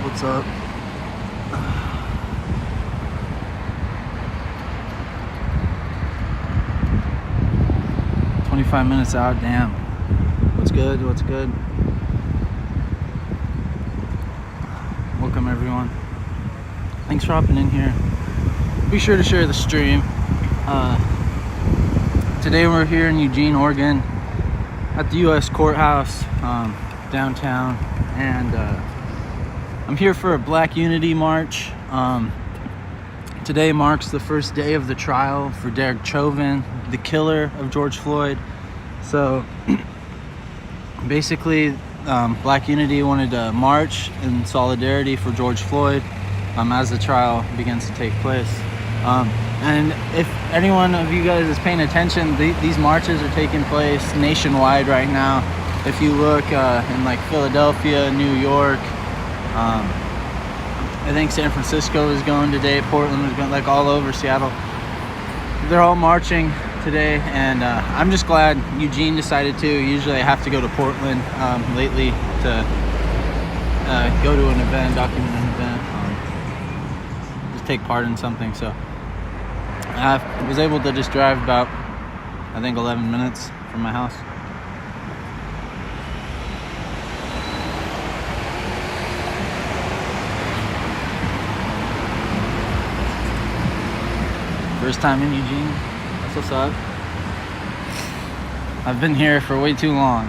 What's up? 25 minutes out, damn. What's good? What's good? Welcome everyone. Thanks for hopping in here. Be sure to share the stream. Today we're here in Eugene, Oregon at the U.S. courthouse downtown, and I'm here for a Black Unity March. Today marks the first day of the trial for Derek Chauvin, the killer of George Floyd. So basically, Black Unity wanted to march in solidarity for George Floyd as the trial begins to take place. And if any one of you guys is paying attention, these marches are taking place nationwide right now. If you look in like Philadelphia, New York, I think San Francisco is going today, Portland is going, like all over Seattle. They're all marching today, and I'm just glad Eugene decided to. Usually I have to go to Portland lately to go to an event, document an event, just take part in something. So I was able to just drive about, I think, 11 minutes from my house. First time in Eugene. That's what's up. I've been here for way too long.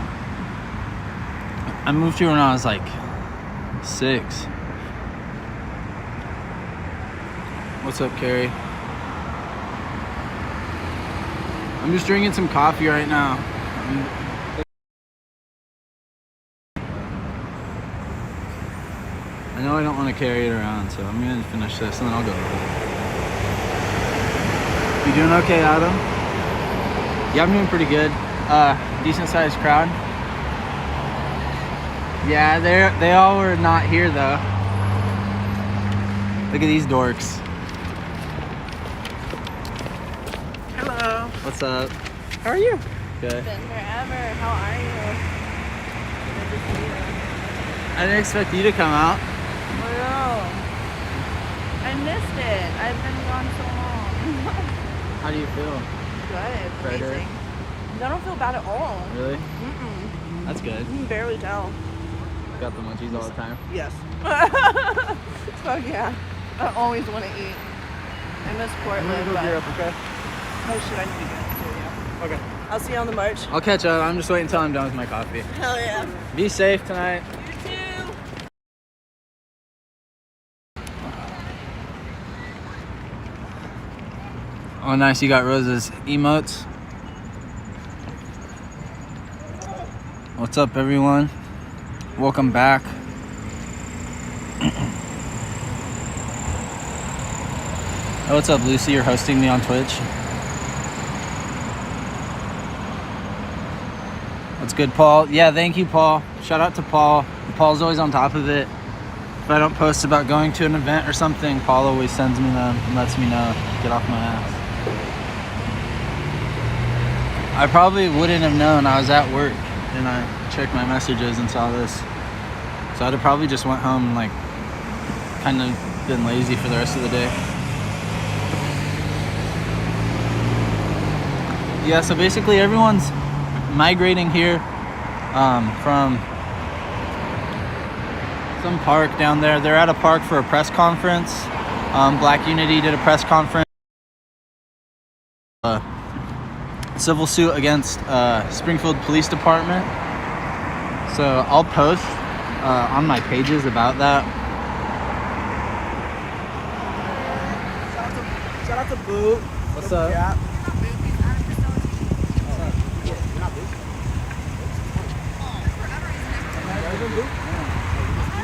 I moved here when I was like 6. What's up, Carrie? I'm just drinking some coffee right now. I know I don't want to carry it around, so I'm gonna finish this and then I'll go. You doing okay, Adam? Yeah, I'm doing pretty good. Decent sized crowd. Yeah, they all were not here though. Look at these dorks. Hello. What's up? How are you? Good. It's been forever. How are you? Good to see you. I didn't expect you to come out. I know. I missed it. I've been gone so long. How do you feel? Good. Better? Amazing. I don't feel bad at all. Really? Mm-mm. That's good. You can barely tell. Got the munchies all the time? Yes. Fuck yeah. I always want to eat. I miss Portland, I'm gonna go but... gear up, okay? Oh shit, I need to get it. Okay. I'll see you on the march. I'll catch up. I'm just waiting until I'm done with my coffee. Hell yeah. Be safe tonight. You too. Oh, nice. You got Rose's emotes. What's up, everyone? Welcome back. Oh, what's up, Lucy? You're hosting me on Twitch. What's good, Paul? Yeah, thank you, Paul. Shout out to Paul. Paul's always on top of it. If I don't post about going to an event or something, Paul always sends me them and lets me know. Get off my ass. I probably wouldn't have known. I was at work and I checked my messages and saw this. So I'd have probably just went home and like kind of been lazy for the rest of the day. Yeah, so basically everyone's migrating here from some park down there. They're at a park for a press conference. Black Unity did a press conference. Civil suit against Springfield Police Department. So I'll post on my pages about that. Shout out to Boo. What's up? Yeah.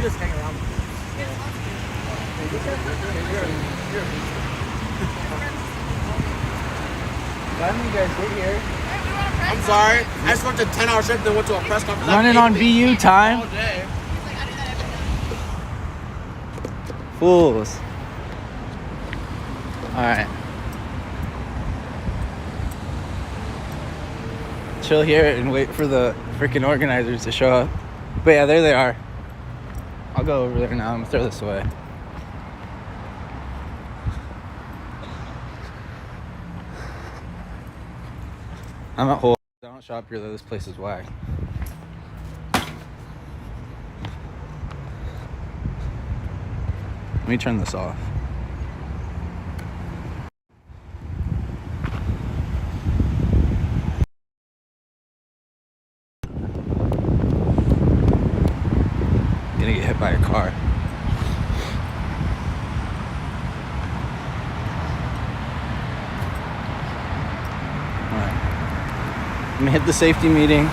just hang around. Why didn't you guys get here? I'm sorry. I just worked a 10-hour shift and went to a press conference. Running on BU time. All day. Fools. Alright. Chill here and wait for the freaking organizers to show up. But yeah, there they are. I'll go over there now. I'm gonna throw this away. I'm at Whole. I don't shop here though. This place is whack. Let me turn this off. Gonna get hit by a car. Alright. I'm gonna hit the safety meeting.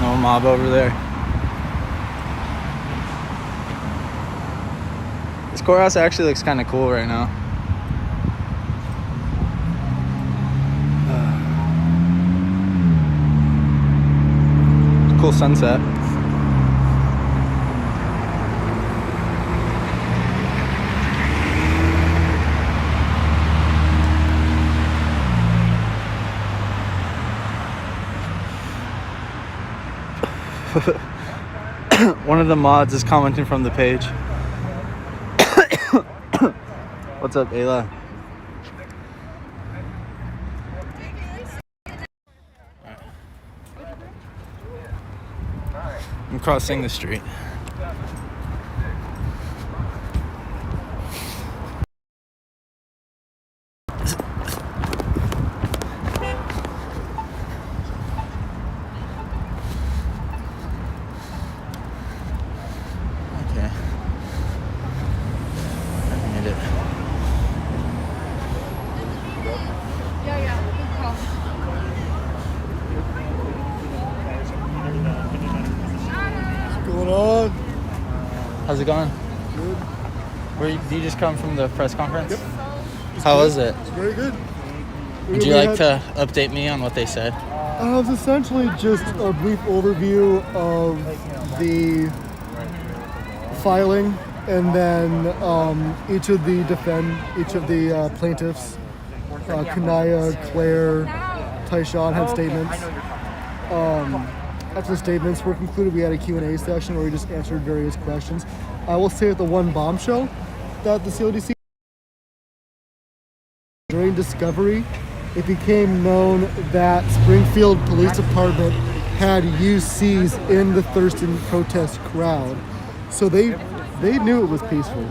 No mob over there. This courthouse actually looks kind of cool right now. Cool sunset. One of the mods is commenting from the page. What's up, Ayla? I'm crossing the street. Okay. I made it. Yeah. Good call. What's going on? How's it going? Good. Did you just come from the press conference? Yep. How was it? It's very good. Would you like to update me on what they said? It was essentially just a brief overview of the filing, and then each of the plaintiffs, 𝐤𝐫𝐤𝐸, Claire, Tyshawn, had statements. After the statements were concluded, we had a Q&A session where we just answered various questions. I will say that the one bombshell that the CODC, during discovery, it became known that Springfield Police Department had UCs in the Thurston protest crowd. So they knew it was peaceful.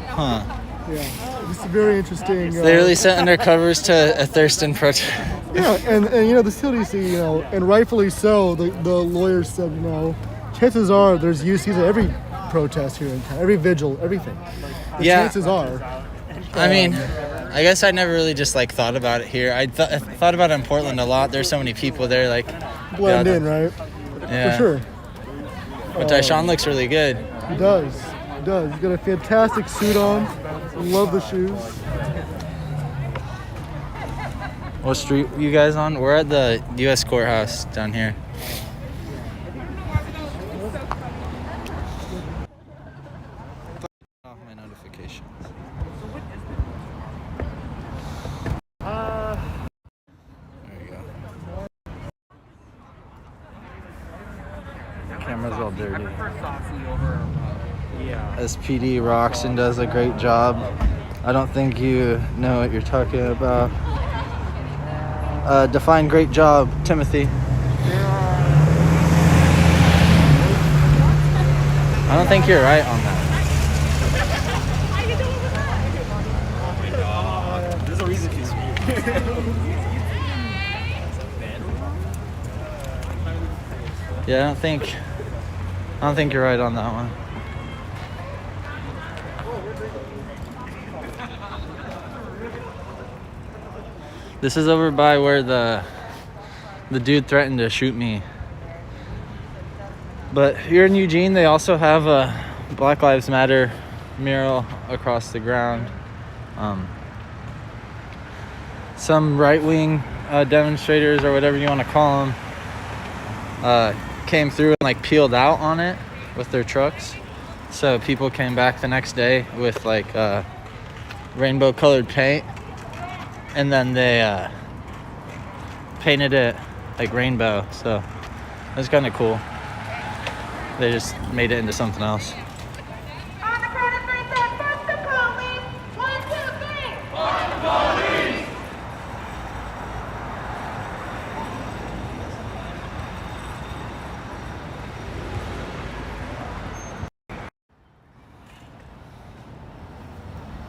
Huh. Yeah, it's very interesting. They really sent undercovers to a Thurston protest. Yeah, and the CODC, and rightfully so, the lawyers said, chances are there's UCs at every protest here in town, every vigil, everything. The chances are. I mean, I guess I never really just thought about it here. I thought about it in Portland a lot. There's so many people there, blend in, right? Yeah. For sure. But Tyshawn looks really good. He does. He's got a fantastic suit on. Love the shoes. What street you guys on? We're at the U.S. courthouse down here. Off my notifications. There you go. Camera's all dirty. SPD rocks and does a great job. I don't think you know what you're talking about. Define great job, Timothy. I don't think you're right on that. There's a reason he's Yeah, I don't think you're right on that one. This is over by where the dude threatened to shoot me But here in Eugene, they also have a Black Lives Matter mural across the ground. Some right-wing demonstrators, or whatever you want to call them, came through and like peeled out on it with their trucks. So people came back the next day with like rainbow colored paint, and then they painted it like rainbow. So it was kind of cool. They just made it into something else. On the count of three, say, "Fuck the police." 1, 2, 3. Fuck the police.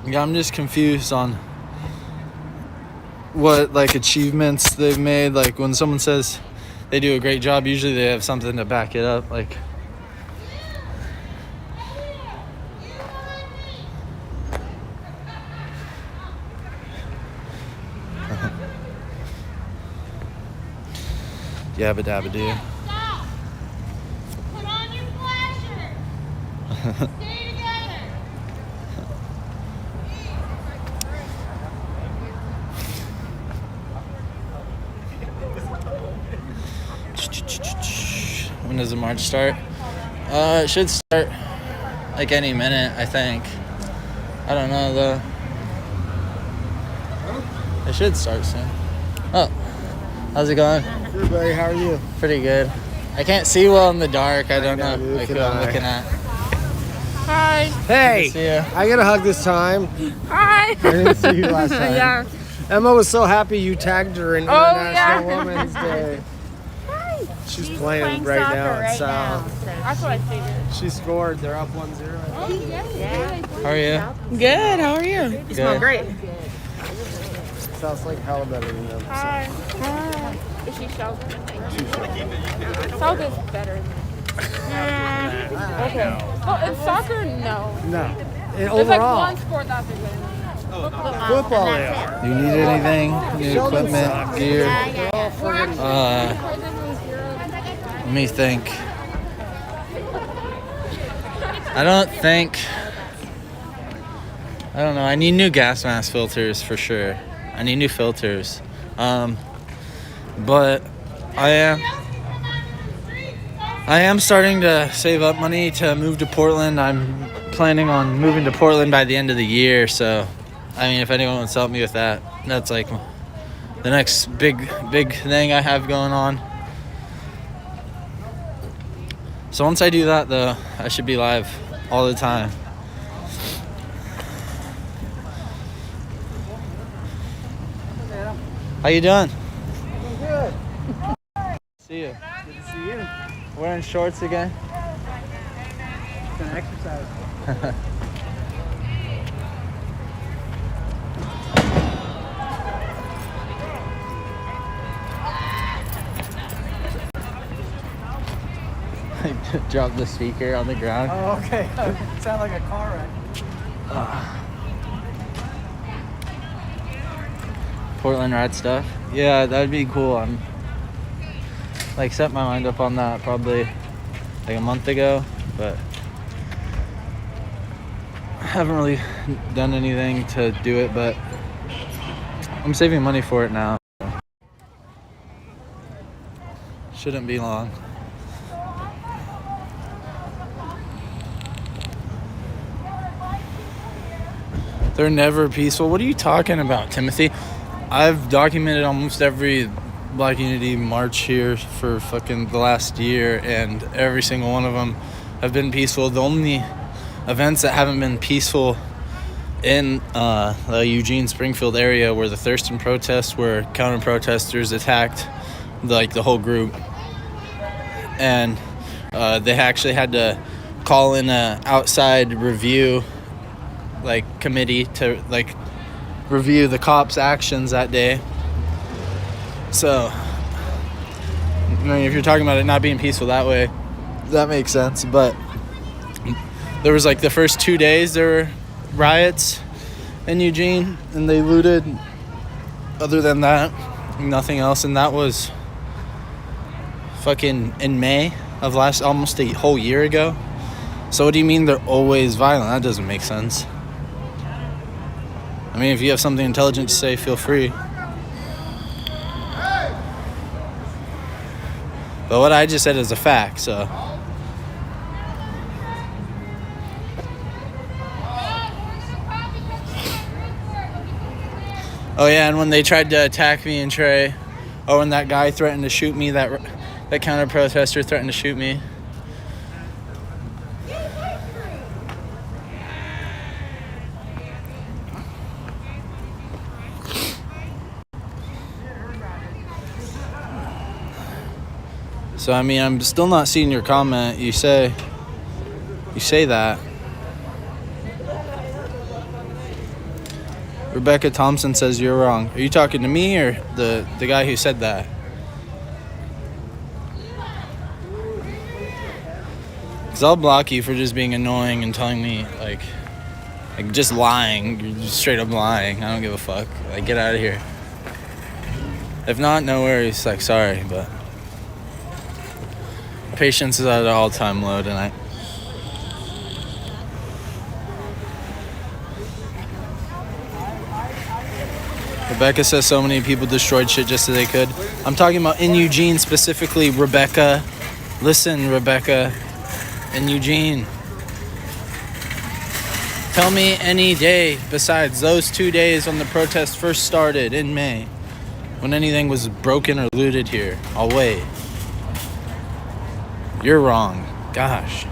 Yeah, I'm just confused on what like achievements they've made. Like when someone says they do a great job, usually they have something to back it up. Like yabba dabba do. Stop. Put on your flasher. Stay together. When does the march start? It should start like any minute, I think. I don't know though. It should start soon. Oh, how's it going? Good, buddy. How are you? Pretty good. I can't see well in the dark. I don't know like who I'm looking at. Hi. Hey, Good to see ya. I get a hug this time. Hi. I didn't see you last time. Yeah. Emma was so happy you tagged her in International yeah. Women's Day. She's playing right now at South. That's what I figured. She scored. They're up 1-0. How are you? Good. How are you? You smell great. South's like hella better than them. Hi. Hi. Is she Sheldon? Sheldon's better. Okay. Well, in soccer, no. No. And There's overall, like one sport that's good. football, yeah. Do you need anything? New Sheldon equipment, sucks. gear? They're all friggin' Let me think. I don't know. I need new gas mask filters for sure. I need new filters. But I am starting to save up money to move to Portland. I'm planning on moving to Portland by the end of the year. So, I mean, if anyone wants to help me with that, that's like the next big thing I have going on. So once I do that, though, I should be live all the time. How you doing? good. See you. Good to see you. Wearing shorts again? Gonna exercise. Drop the speaker on the ground. Oh, okay. Sound like a car wreck. Portland ride stuff. Yeah, that'd be cool. I'm like set my mind up on that probably like a month ago, but I haven't really done anything to do it, but I'm saving money for it now. Shouldn't be long. They're never peaceful. What are you talking about, Timothy? I've documented almost every Black Unity march here for fucking the last year, and every single one of them have been peaceful. The only events that haven't been peaceful in the Eugene Springfield area were the Thurston protests, where counter-protesters attacked like the whole group, and they actually had to call in a outside review like committee to like review the cops' actions that day. So, I mean, if you're talking about it not being peaceful that way, that makes sense. But there was like the first 2 days there were riots in Eugene, and they looted. Other than that, nothing else. And that was fucking in May of last almost a whole year ago. So what do you mean they're always violent? That doesn't make sense. I mean, if you have something intelligent to say, feel free. But what I just said is a fact, so. Oh yeah, and when they tried to attack me and Trey, or when that guy threatened to shoot me, that counter protester threatened to shoot me. So I mean, I'm still not seeing your comment. You say that. Rebecca Thompson says you're wrong. Are you talking to me or the guy who said that? Because I'll block you for just being annoying and telling me, like just lying. You're just straight up lying. I don't give a fuck. Like, get out of here. If not, no worries. Like, sorry, but patience is at an all-time low tonight. Rebecca says so many people destroyed shit just so they could. I'm talking about in Eugene specifically, Rebecca. Listen, Rebecca. In Eugene. Tell me any day besides those 2 days when the protest first started in May, when anything was broken or looted here. I'll wait. You're wrong. Gosh.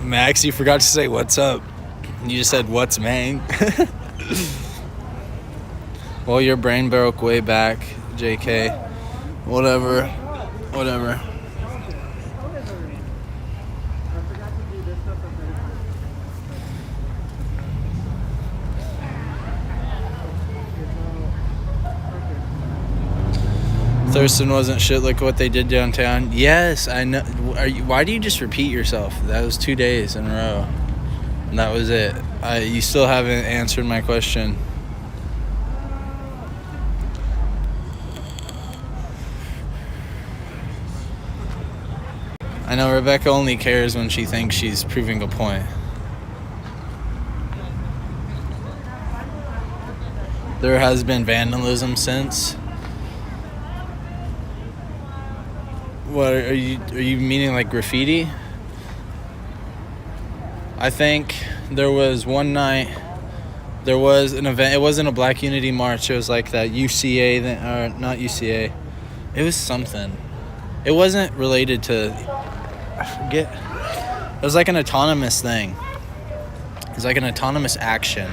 Max, you forgot to say what's up. You just said what's man. Well, your brain broke way back, JK. Whatever. Thurston wasn't shit. Look what they did downtown. Yes, I know. Why do you just repeat yourself? That was 2 days in a row. And that was it. You still haven't answered my question. I know Rebecca only cares when she thinks she's proving a point. There has been vandalism since. What are you meaning, like graffiti? I think there was one night, there was an event. It wasn't a Black Unity March. It was like that UCA, or not UCA. It was something. It wasn't related to, I forget. It was like an autonomous thing. It was like an autonomous action.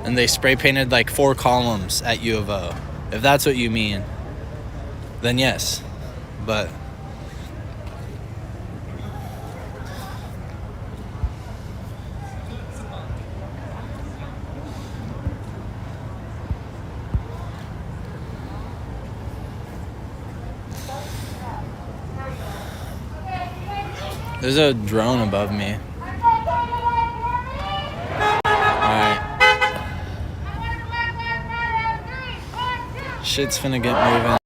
And they spray painted like 4 columns at U of O. If that's what you mean, then yes. But there's a drone above me. Alright. Shit's finna get moving.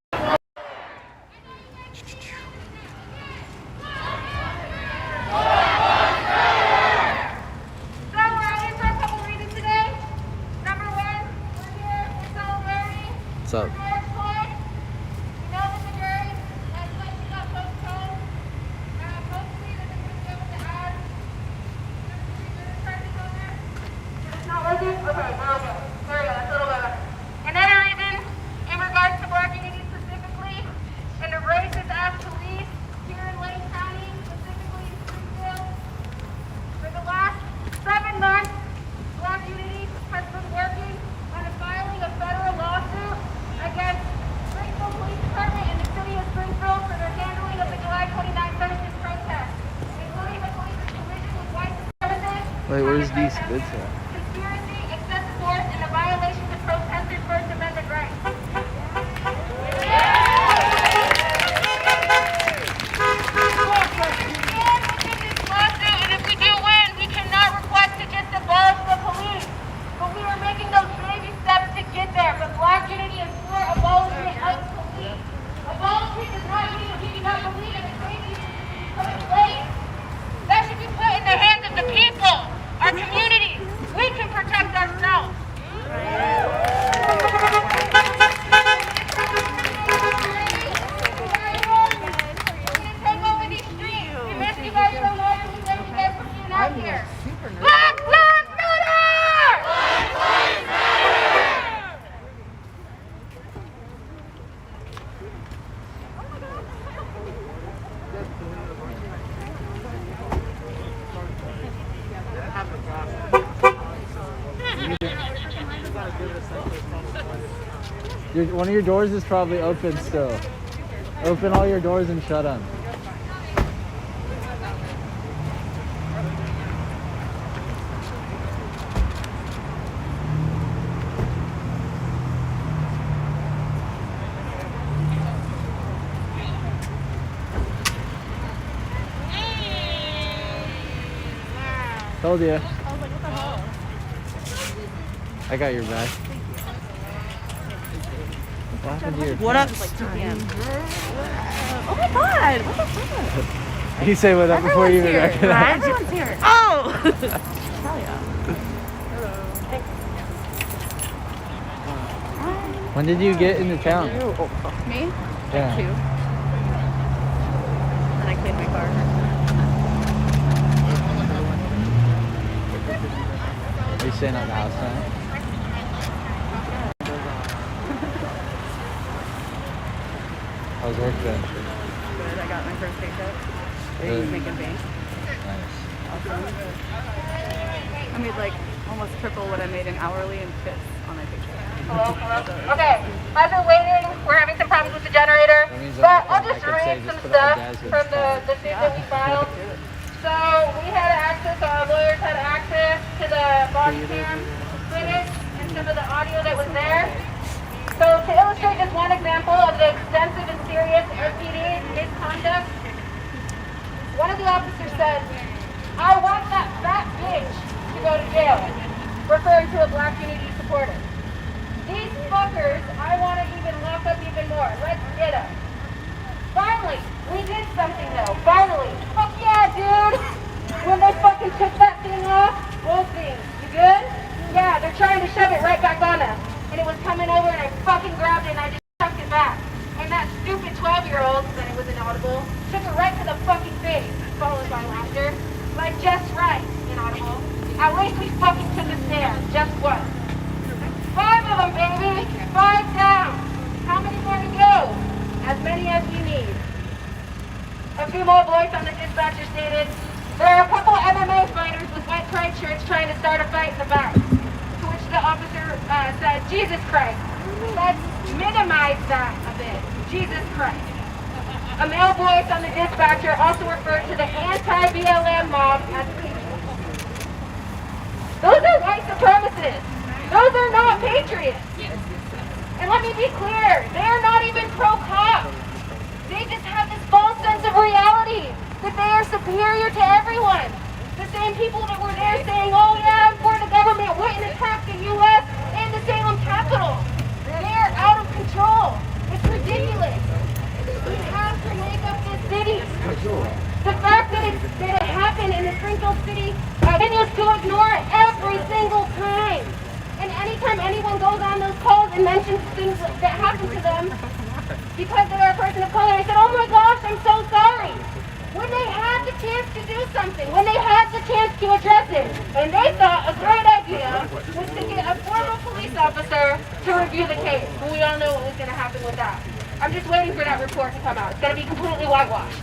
What's up? Wait, where's these bits at? Conspiracy, excessive force, and a violation of protesters' First Amendment rights. One of your doors is probably open still. Open all your doors and shut them. Told you. I was like, what the hell? I got your back. What happened to your What up? Like 2 p.m. Oh my god, what the fuck? You say what up before you even record that. Everyone's here. Oh! Hell yeah. When did you get into town? Me? Yeah. 2. Then I cleaned my car. Are you staying at the house now? How's work been? Good, I got my first paycheck. Good. Making bank. Nice. Awesome. I made like almost triple what I made in hourly and tips on my paycheck. Hello? Okay, as we're waiting, we're having some problems with the generator, but I'll just read some stuff from the suit that we filed. So we had access, our lawyers had access to the body cam footage and some of the audio that was there. So to illustrate just one example of the extensive and serious SPD misconduct, one of the officers said, "I want that fat bitch to go to jail," referring to a Black Unity supporter. "These fuckers, I want to even lock up even more. Let's get them." Finally, we did something though. Finally. Fuck yeah, dude! When they fucking took that thing off, both things. You good? Yeah, they're trying to shove it right back on us. And it was coming over and I fucking grabbed it and I just chucked it back. And that stupid 12-year-old, then it was inaudible, took it right to the fucking face, followed by laughter. Like, just right, inaudible. At least we fucking took a stand, just once. 5 of them, baby! 5 down! How many more to go? As many as we need. A few more voice on the dispatcher stated, "There are a couple MMA fighters with white pride shirts trying to start a fight in the back." To which the officer said, "Jesus Christ. Let's minimize that a bit. Jesus Christ." A male voice on the dispatcher also referred to the anti-BLM mob as patriots. Those are white supremacists. Those are not patriots. And let me be clear, they're not even pro-cop. They just have this false sense of reality that they are superior to everyone. The same people that were there saying, "Oh yeah, I'm for the government," went and attacked the U.S. and the Salem Capitol. They're out of control. It's ridiculous. We have to wake up this city. The fact that it happened in the Springfield city continues to ignore it every single time. And anytime anyone goes on those calls and mentions things that happen to them because they're a person of color, I said, "Oh my gosh, I'm so sorry." When they had the chance to do something, when they had the chance to address it, and they thought a great idea was to get a former police officer to review the case. Well, we all know what was going to happen with that. I'm just waiting for that report to come out. It's going to be completely whitewashed.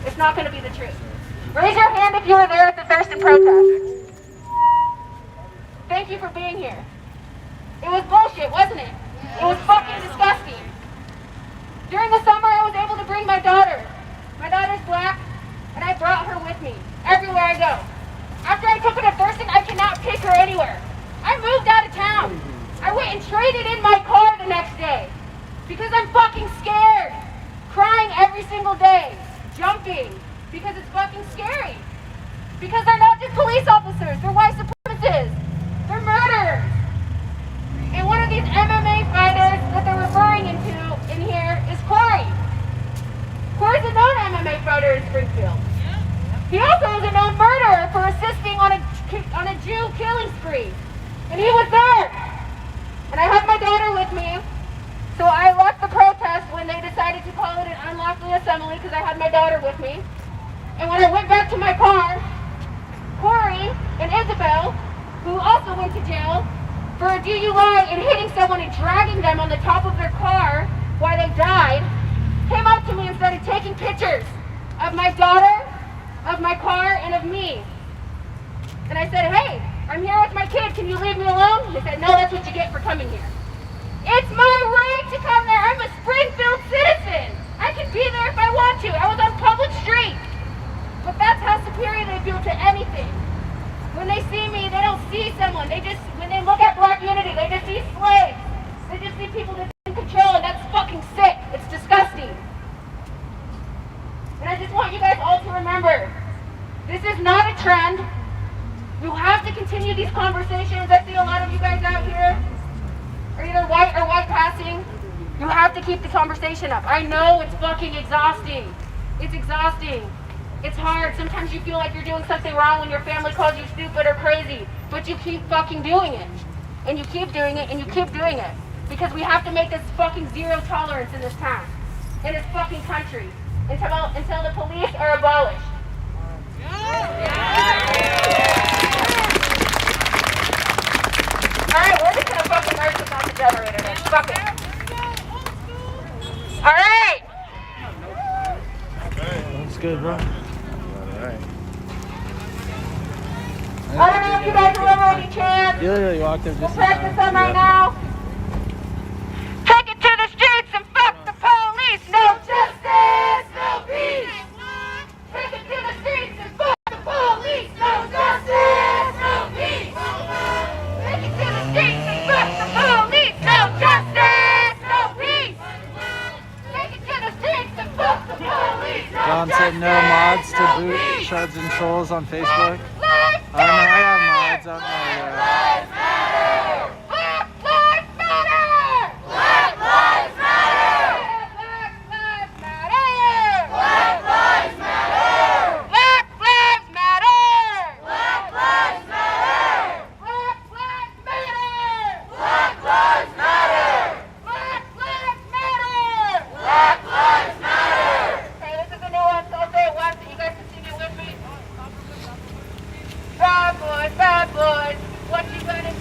It's not going to be the truth. Raise your hand if you were there at the Thurston protest. Thank you for being here. It was bullshit, wasn't it? It was fucking disgusting. During the summer, I was able to bring my daughter. My daughter's Black, and I brought her with me everywhere I go. After I took her to Thurston, I cannot pick her anywhere. I moved out of town. I went and traded in my car the next day because I'm fucking scared. Crying every single day, jumping because it's fucking scary. Because they're not just police officers, they're white supremacists. They're murderers. And one of these MMA fighters that they're referring in here is Corey. Corey's a known MMA fighter in Springfield. He also is a known murderer for assisting on a Jew killing spree. And he was there. And I had my daughter with me. So I left the protest when they decided to call it an unlawful assembly because I had my daughter with me. And when I went back to my car, Corey and Isabel, who also went to jail for a DUI and hitting someone and dragging them on the top of their car while they died, came up to me and started taking pictures of my daughter, of my car, and of me. And I said, "Hey, I'm here with my kid. Can you leave me alone?" They said, "No, that's what you get for coming here." It's my right to come there. I'm a Springfield citizen. I can be there if I want to. I was on public street. But that's how superior they feel to anything. When they see me, they don't see someone. When they look at black unity, they just see slaves. They just see people that's in control, and that's fucking sick. It's disgusting. And I just want you guys all to remember, this is not a trend. You have to continue these conversations. I see a lot of you guys out here are either white or white passing. You have to keep the conversation up. I know it's fucking exhausting. It's exhausting. It's hard. Sometimes you feel like you're doing something wrong when your family calls you stupid or crazy, but you keep fucking doing it. And you keep doing it, and you keep doing it. Because we have to make this fucking zero tolerance in this town, in this fucking country, until the police are abolished. Alright, we're just gonna fucking march without the generator then. Fuck it. Alright! That's good, bro. I don't know if you guys remember any chants. You literally walked up We'll just practice them right now. Take it to the streets and fuck the police. No justice, no peace. Take it to the streets and fuck the police. No justice, no peace. Take it to the streets and fuck the police. No justice, no peace. Take it to the streets and fuck the police. No John said no mods to boot Shards and Trolls on Facebook. I have mods on my Black lives matter! Black lives matter! Black lives matter! Black lives matter! Black lives matter! Black lives matter! Black lives matter! Black lives matter! Black lives matter! Black lives matter! Okay, this is a new one, so I'll say it once and you guys can sing it with me. Bad boys, what you gonna do?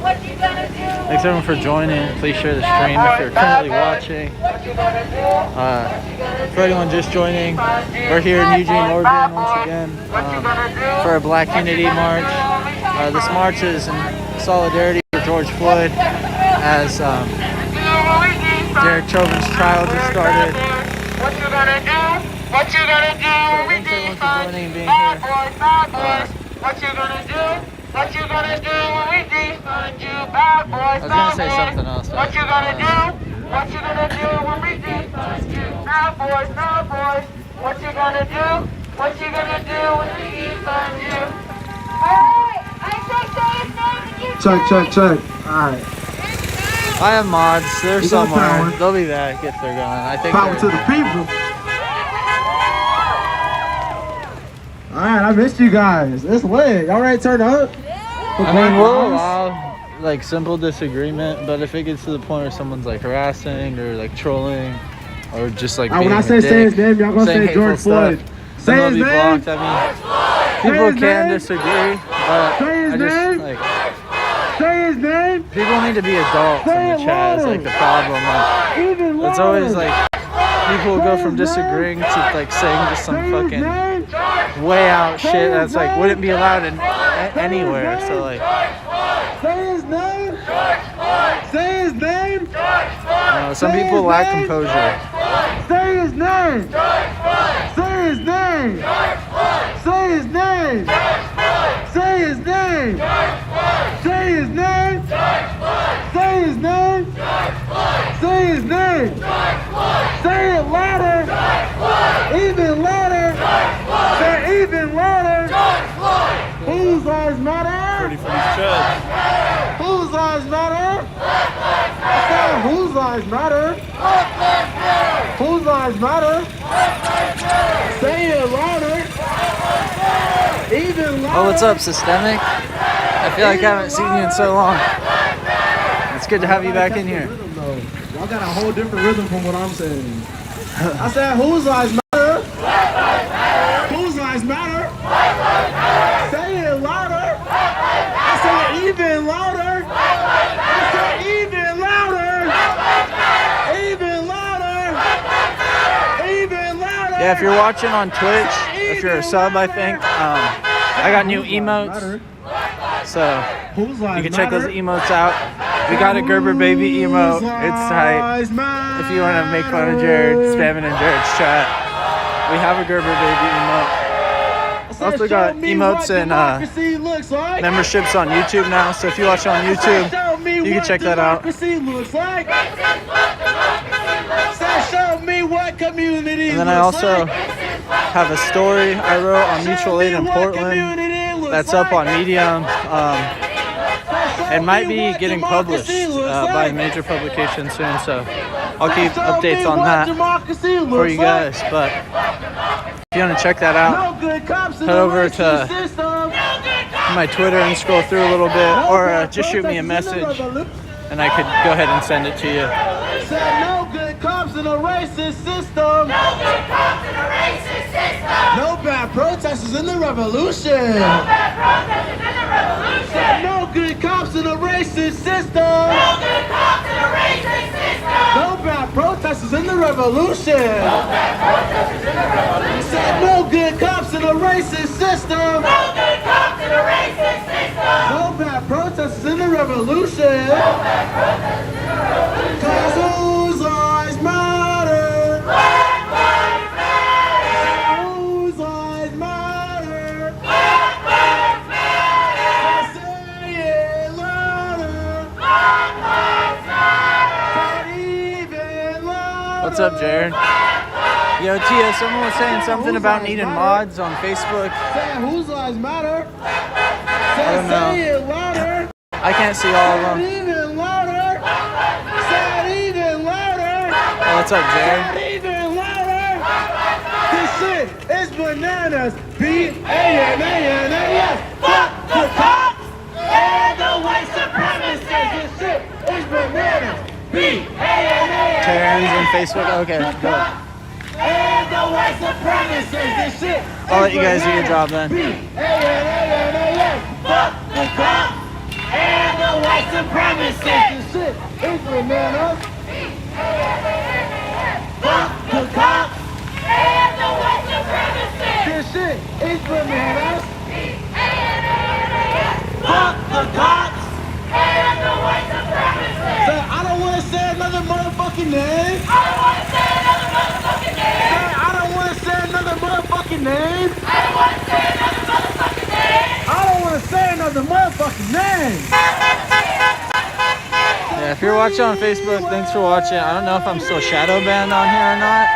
What you gonna do? Thanks everyone for joining. Please share the stream if you're currently watching. For anyone just joining, we're here in Eugene, Oregon once again for a Black Unity March. This march is in solidarity for George Floyd as Derek Chauvin's trial just started. What you gonna do? What you gonna do? Thanks everyone for joining and being here. What you gonna do? What you gonna do when we defund you, bad boys? I was gonna say something else. What you gonna do? What you gonna do when we defund you, bad boys? What you gonna do? What you gonna do when we defund you? Alright, I say his name and you Check. Alright. I have mods. They're We got somewhere. power. They'll be back if they're gone. I think Power they're- to the people. Alright, I missed you guys. It's lit. Y'all ready to turn up? I mean, we'll allow like simple disagreement, but if it gets to the point where someone's like harassing or like trolling or just like being When I a say dick, his name, y'all gonna saying say George hateful stuff, Floyd. then Say they'll his be name. blocked. I mean, people his can name. disagree, but Say his I just name. like Say his name. people need to be adults Say in the it chat. Is louder. like the problem. Like, Even louder. it's always like people go Say from his disagreeing name. to like saying just some Say his fucking name. way out Say shit his that's like name. wouldn't be allowed in his anywhere. name. So like, Say his name. Say his name. some Say people his lack name. composure. Say his name. Say his name. Say his name. Say his name. Say his name. Say his name. Say his name. Say it louder. Even louder. Say even louder. Whose lives matter? Ready for these chuds. Whose lives matter? I said, whose lives matter? Whose lives matter? Say it louder. Even louder. Oh, what's up, Systemic? I feel like I haven't seen you in so long. It's good to have you back in here. Y'all got a whole different rhythm from what I'm saying. I said, whose lives matter? Whose lives matter? Say it louder. I said, even louder. I said, even louder. Even louder. Even louder. Yeah, if you're watching on Twitch, if you're a sub, I think, I got new emotes. So Whose you lives can check those matter? emotes out. We got a Gerber baby emote. It's tight. If you want to make fun of Jared, spamming in Jared's chat. We have a Gerber baby emote. Also got emotes and memberships on YouTube now. So if you watch on YouTube, you can check that out. And then I also have a story I wrote on mutual aid in Portland that's up on Medium. It might be getting published by a major publication soon, so I'll keep updates on that for you guys. But if you want to check that out, head over to my Twitter and scroll through a little bit, or just shoot me a message and I could go ahead and send it to you. No good cops in a racist system. No good cops in a racist system. No bad protesters in the revolution. No bad protesters in the revolution. No good cops in a racist system. No good cops in a racist system. No bad protesters in the revolution. No bad protesters in the revolution. No good cops in a racist system. No good cops in a racist system. No bad protesters in the revolution. No bad protesters in the revolution. 'Cause whose lives matter? Black lives matter. Whose lives matter? Black lives matter. Say it louder. Black lives matter. Say even louder. What's up, Jared? Yo, Tia, someone was saying something about needing mods on Facebook. Say whose lives matter? I don't know. Say it louder. I can't see all of them. Even louder. Say it even louder. Oh, what's up, Jared? Even louder. This shit is bananas. B-A-N-A-N-A-S. Fuck the cops and the white supremacists. This shit is bananas. B-A-N-A-N-A-S. Terrans and Facebook. Okay, go. And the white supremacists. This shit. I'll let you guys do your job then. B-A-N-A-N-A-S. Fuck the cops and the white supremacists. This shit is bananas. Fuck the cops and the white supremacists. This shit is bananas. Fuck the cops and the white supremacists. Say, I don't want to say another motherfucking name. I don't want to say another motherfucking name. Say, I don't want to say another motherfucking name. I don't want to say another motherfucking name. I don't want to say another motherfucking name. Yeah, if you're watching on Facebook, thanks for watching. I don't know if I'm still shadow banned on here or not,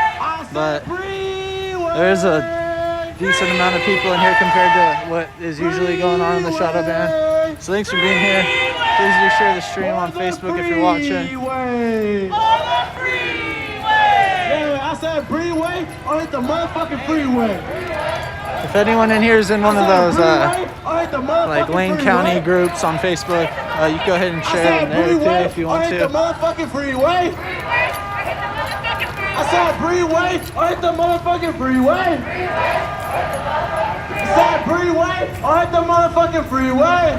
but there's a decent amount of people in here compared to what is usually going on in the shadow ban. So thanks for being here. Please do share the stream on Facebook if you're watching. Yeah, I said freeway, or hit the motherfucking freeway. If anyone in here is in one of those like Wayne County groups on Facebook, you can go ahead and share it there too if you want to. to. I said freeway, or hit the motherfucking freeway. I said freeway, or hit the motherfucking freeway.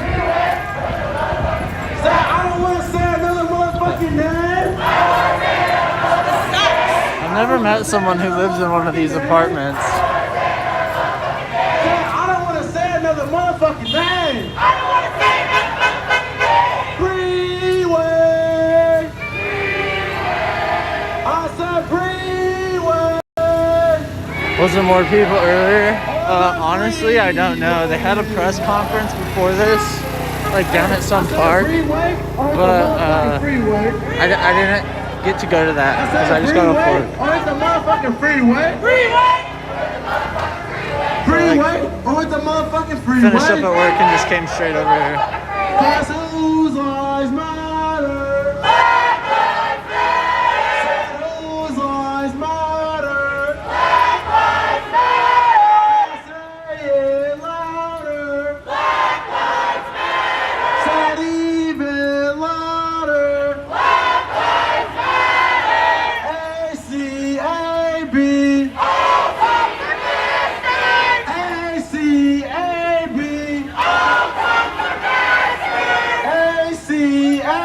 Say, I don't want to say another motherfucking name. I've never met someone who lives in one of these apartments. Say, I don't want to say another motherfucking name. I don't want to say another motherfucking name. Freeway. I said freeway. Was there more people earlier? Honestly, I don't know. They had a press conference before this, like down at some park, but I didn't get to go to that because I just got off work. Or hit the motherfucking freeway. Freeway. Or hit the motherfucking freeway. Finished up at work and just came straight over here. 'Cause whose lives matter? Black lives matter. Whose lives matter? Black lives matter. Say it louder. Black lives matter. Say it even louder. Black lives matter. ACAB. All come for justice. ACAB. All come for justice. ACAB.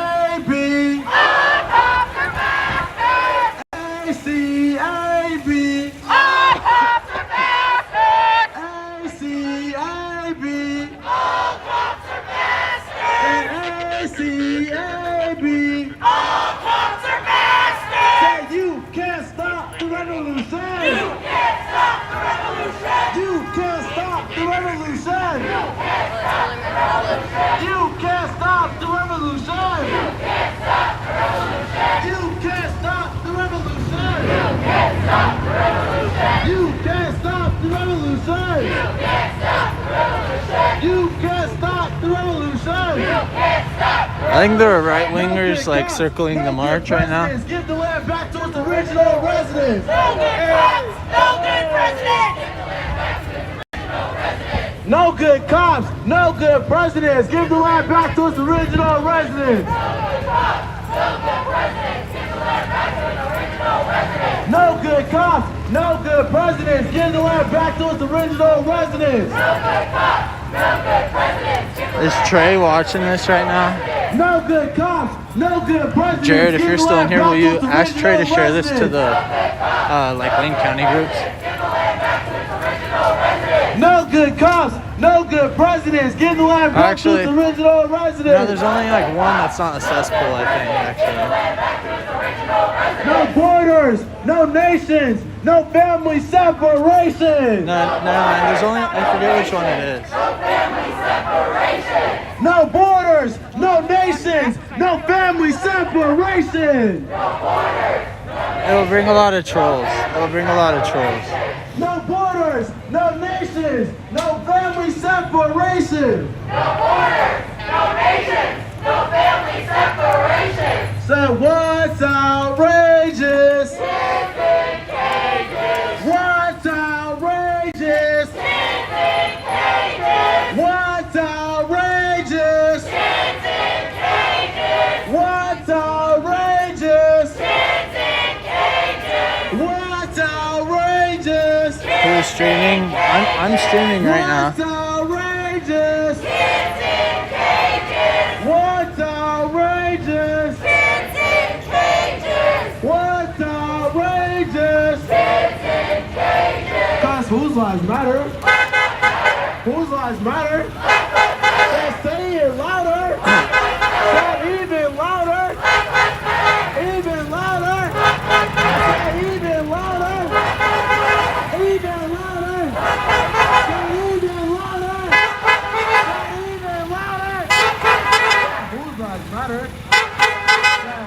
I think there are right-wingers like circling the march right now. Give the land back to its original residents. No good cops, no good presidents. Give the land back to its original residents. No good cops, no good presidents. Give the land back to its original residents. Is Trey watching this right now? No good cops, no good presidents. Jared, if you're still in here, will you ask Trey to share this to the like Wayne County groups? No good cops, no good presidents. Give the land back to its original residents. No, there's only like one that's not a cesspool, I think, actually. No borders, no nations, no family separation. No, there's only, I forget which one it is. No borders, no nations, no family separation. It'll bring a lot of trolls. No borders, no nations, no family separation. So what's outrageous? What's outrageous? What's outrageous? What's outrageous? What's outrageous? Who's streaming? I'm streaming right now. What's outrageous? What's outrageous? What's outrageous? Cause whose lives matter? Whose lives matter? Say it louder. Say even louder. Even louder. Say even louder. Even louder. Say even louder. Say even louder. Whose lives matter?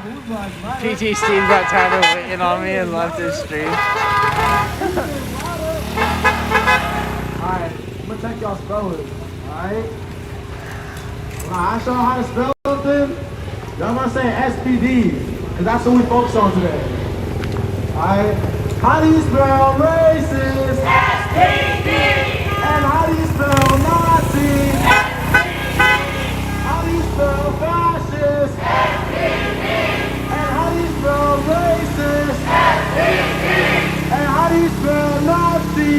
Whose lives matter? PT Steve got tired of waiting on me and left his stream. Alright, I'm gonna check y'all spelling. Alright? When I ask y'all how to spell something, y'all gonna say SPD, because that's what we focus on today. Alright? How do you spell racist? SPD! And how do you spell Nazi? SPD! How do you spell fascist? SPD! And how do you spell racist? SPD! And how do you spell Nazi?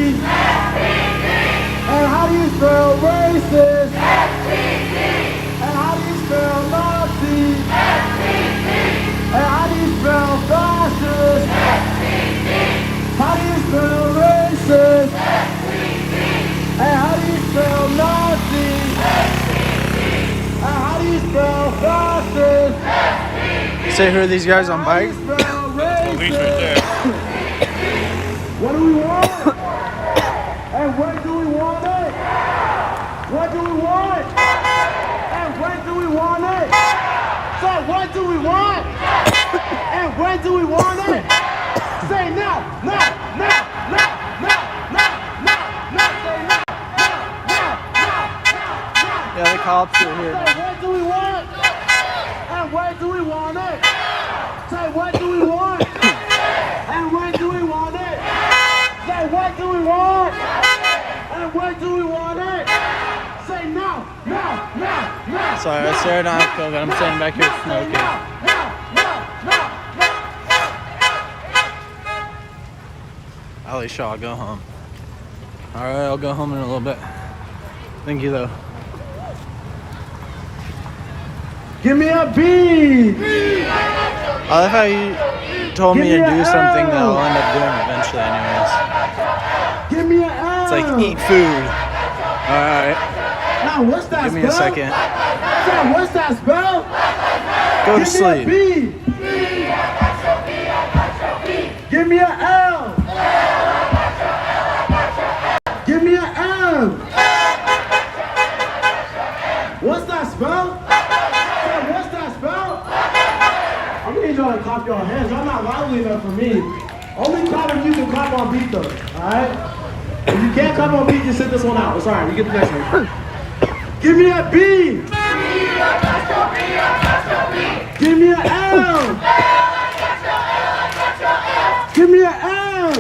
And how do you spell racist? SPD! And how do you spell Nazi? SPD! And how do you spell fascist? SPD! How do you spell racist? SPD! And how do you spell Nazi? SPD! And how do you spell fascist? SPD! Say who are these guys on bikes? Police right there. What do we want? And when do we want it? What do we want? And when do we want it? So what do we want? And when do we want it? Say now, now, now, now, now, now, now, now, say now, now, now, now, now. Yeah, the cops are here. Say what do we want? And when do we want it? Say what do we want? And when do we want it? Say what do we want? And when do we want it? Say now, now, now, now. Sorry, I stared at Adam, but I'm sitting back here smoking. Now, now, now, Ali Shaw, I'll go home. Alright, I'll go home in a little bit. Thank you, though. Give me a B. I love how you told me to do something that I'll end up doing eventually anyways. Give me an L. It's like eat food. Alright, Now what's that give me a spell? second. Now, what's that spell? Go to Give sleep. me a B. Give me an L. Give me an M. What's that spell? What's that spell? I'm gonna need y'all to clap your hands. Y'all not lively enough for me. Only clap if you can clap on beat though. Alright? If you can't clap on beat, just sit this one out. It's alright, we get the next one. Give me a B. Give me an L. Give me an L.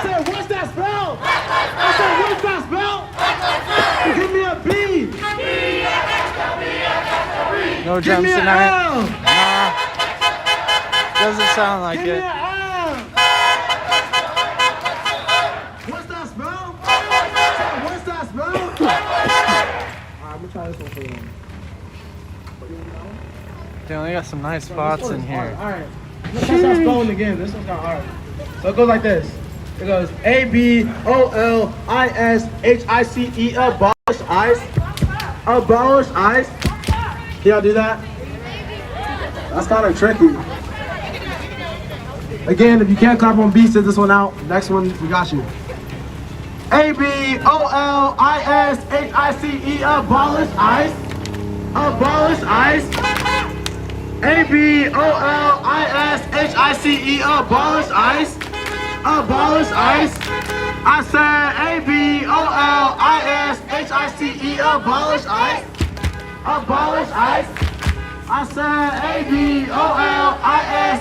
Say, what's that spell? I said, what's that spell? Give me a B. No Give drums me an tonight. L. Nah. Doesn't sound like Give me it. an L. What's that spell? What's that spell? Alright, I'm gonna try this one for you. Damn, they got some nice spots in here. Alright. Let's try spelling again. This one's kind of hard. So it goes like this. It goes ABOLISHICE, abolish ice. Abolish ice. Can y'all do that? That's kind of tricky. Again, if you can't clap on B, sit this one out. Next one, we got you. ABOLISHICE, abolish ice. Abolish ice. ABOLISHICE, abolish ice. Abolish ice. I said ABOLISHICE, abolish ice. Abolish ice. I said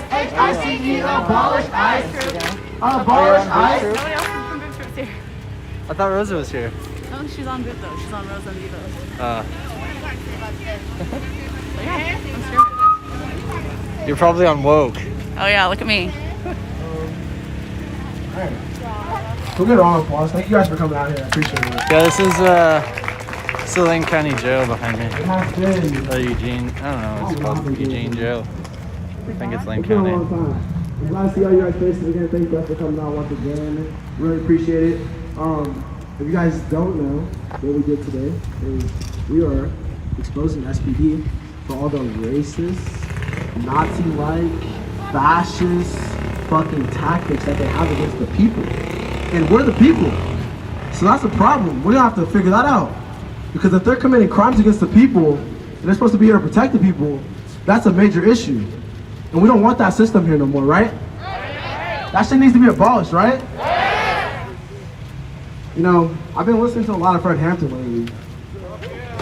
ABOLISHICE, abolish ice. Abolish ice. Nobody else from Big Trips here. I thought Rosa was here. No, she's on Big though. She's on Rose and Vivo. Yeah, I'm sure. You're probably on woke. Oh yeah, look at me. We'll get on applause. Thank you guys for coming out here. I appreciate it. Yeah, this is Sullivan County Jail behind me. It has been Eugene. I don't know. It's called Eugene Jail. I think it's Lane It's been a County. long time. I'm glad to see all you guys' faces again. Thank you guys for coming out once again. Really appreciate it. If you guys don't know, what we did today is we are exposing SPD for all the racist, Nazi-like, fascist fucking tactics that they have against the people. And we're the people. So that's a problem. We're gonna have to figure that out. Because if they're committing crimes against the people, and they're supposed to be here to protect the people, that's a major issue. And we don't want that system here no more, right? That shit needs to be abolished, right? You know, I've been listening to a lot of Fred Hampton lately.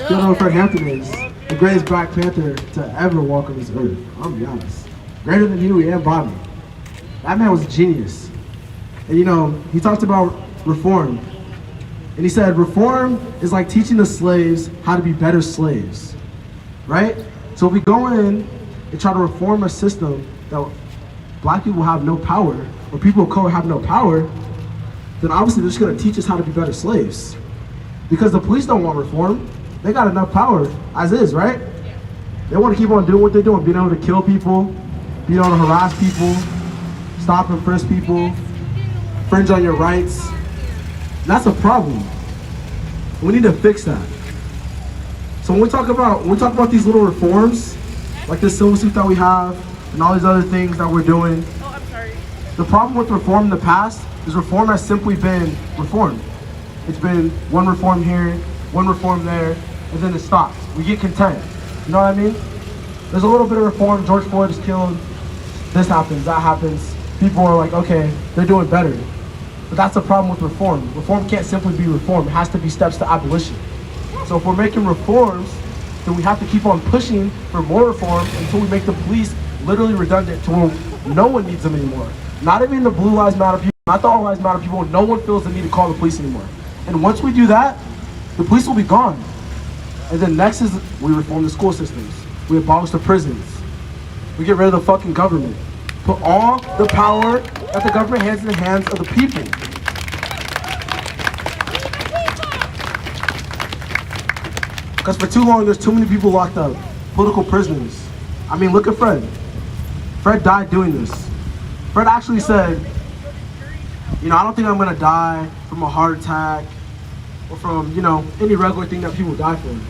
You know who Fred Hampton is? The greatest Black Panther to ever walk on this earth. I'll be honest. Greater than Huey and Bobby. That man was a genius. And you know, he talked about reform. And he said, reform is like teaching the slaves how to be better slaves, right? So if we go in and try to reform a system that Black people have no power, or people of color have no power, then obviously they're just gonna teach us how to be better slaves. Because the police don't want reform. They got enough power as is, right? They wanna keep on doing what they're doing, being able to kill people, being able to harass people, stop and frisk people, infringe on your rights. That's a problem. We need to fix that. So when we talk about these little reforms, like this civil suit that we have, and all these other things that we're doing, the problem with reform in the past is reform has simply been reform. It's been one reform here, one reform there, and then it stops. We get content. You know what I mean? There's a little bit of reform. George Floyd is killed. This happens, that happens. People are like, okay, they're doing better. But that's the problem with reform. Reform can't simply be reform. It has to be steps to abolition. So if we're making reforms, then we have to keep on pushing for more reform until we make the police literally redundant to where no one needs them anymore. Not even the Blue Lives Matter people, not the All Lives Matter people, no one feels the need to call the police anymore. And once we do that, the police will be gone. And then next is we reform the school systems. We abolish the prisons. We get rid of the fucking government. Put all the power that the government has in the hands of the people. Because for too long, there's too many people locked up. Political prisoners. I mean, look at Fred. Fred died doing this. Fred actually said, you know, I don't think I'm gonna die from a heart attack or from, you know, any regular thing that people die from.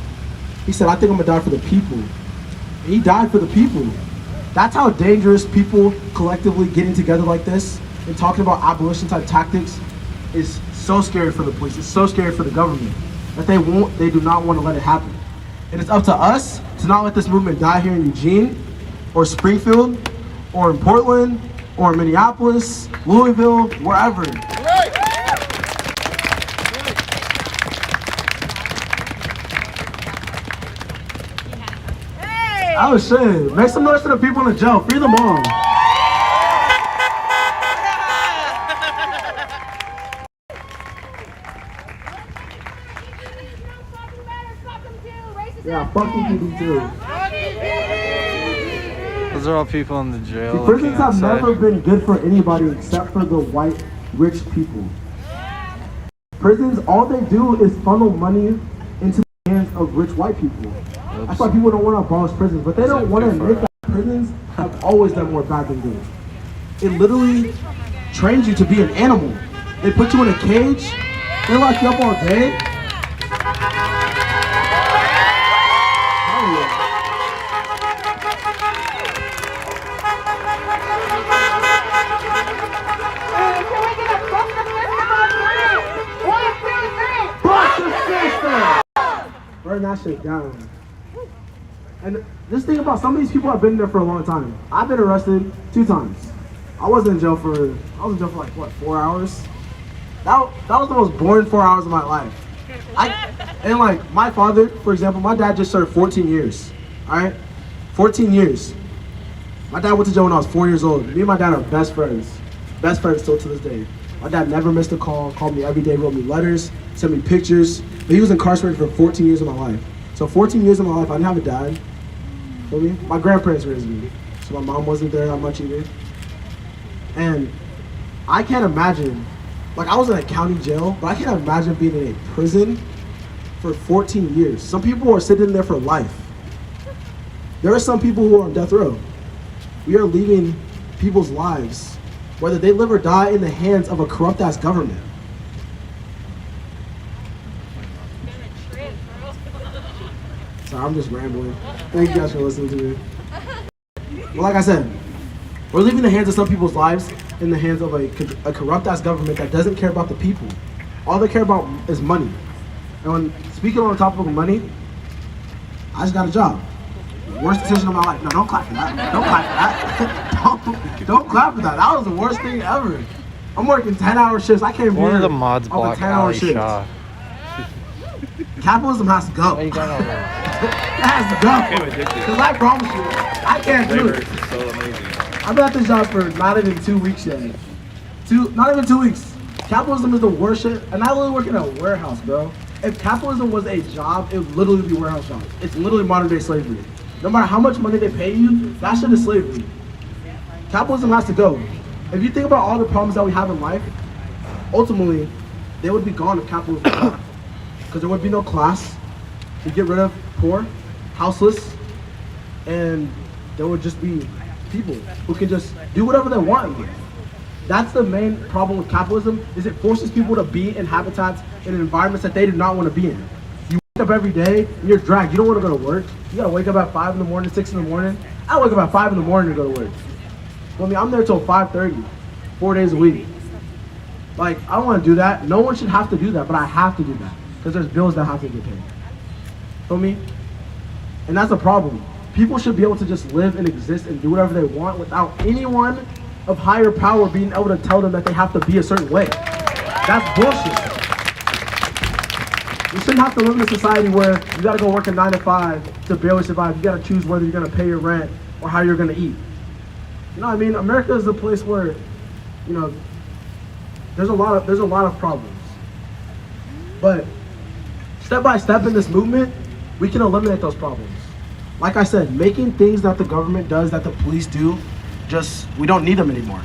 He said, I think I'm gonna die for the people. And he died for the people. That's how dangerous people collectively getting together like this and talking about abolition type tactics is so scary for the police. It's so scary for the government that they do not want to let it happen. And it's up to us to not let this movement die here in Eugene or Springfield or in Portland or Minneapolis, Louisville, wherever. Oh shit. Make some noise for the people in the jail. Free them all. Yeah, fuck EPD too. Those are all people in the jail. See, prisons have never been good for anybody except for the white, rich people. Prisons, all they do is funnel money into the hands of rich white people. That's why people don't want to abolish prisons, but they don't want to admit that prisons have always done more bad than good. It literally trains you to be an animal. They put you in a cage, they lock you up all day. Burn that shit down. And this thing about some of these people have been there for a long time. I've been arrested 2 times. I was in jail for like what, 4 hours? That was the most boring 4 hours of my life. And like my father, for example, my dad just served 14 years. Alright? 14 years. My dad went to jail when I was 4 years old. Me and my dad are best friends. Best friends still to this day. My dad never missed a call, called me every day, wrote me letters, sent me pictures. But he was incarcerated for 14 years of my life. So 14 years of my life, I didn't have a dad. Feel me? My grandparents raised me. So my mom wasn't there that much either. And I can't imagine, like I was in a county jail, but I can't imagine being in a prison for 14 years. Some people are sitting there for life. There are some people who are on death row. We are leaving people's lives, whether they live or die, in the hands of a corrupt ass government. Sorry, I'm just rambling. Thank you guys for listening to me. But like I said, we're leaving the hands of some people's lives in the hands of a corrupt ass government that doesn't care about the people. All they care about is money. And when speaking on the topic of money, I just got a job. Worst decision of my life. No, don't clap for that. Don't clap for that. don't clap for that. That was the worst thing ever. I'm working 10-hour shifts. I came here. One of the mods blocked 10-hour shifts. Capitalism has to go. It has to go. Because I promise you, I can't do it. So amazing. I've been at this job for not even 2 weeks yet. Not even 2 weeks. Capitalism is the worst shit. And I literally work in a warehouse, bro. If capitalism was a job, it would literally be warehouse jobs. It's literally modern day slavery. No matter how much money they pay you, that shit is slavery. Capitalism has to go. If you think about all the problems that we have in life, ultimately, they would be gone if capitalism was gone. Because there would be no class. You get rid of poor, houseless, and there would just be people who can just do whatever they want. That's the main problem with capitalism, is it forces people to be in habitats and environments that they do not want to be in. You wake up every day and you're dragged. You don't want to go to work. You gotta wake up at 5 in the morning, 6 in the morning. I wake up at 5 in the morning to go to work. Well, I mean, I'm there till 5:30, 4 days a week. Like, I don't want to do that. No one should have to do that, but I have to do that because there's bills that have to get paid. Feel me? And that's a problem. People should be able to just live and exist and do whatever they want without anyone of higher power being able to tell them that they have to be a certain way. That's bullshit. You shouldn't have to live in a society where you gotta go work a 9 to 5 to barely survive. You gotta choose whether you're gonna pay your rent or how you're gonna eat. You know what I mean? America is a place where, you know, there's a lot of problems. But step by step in this movement, we can eliminate those problems. Like I said, making things that the government does, that the police do, we don't need them anymore.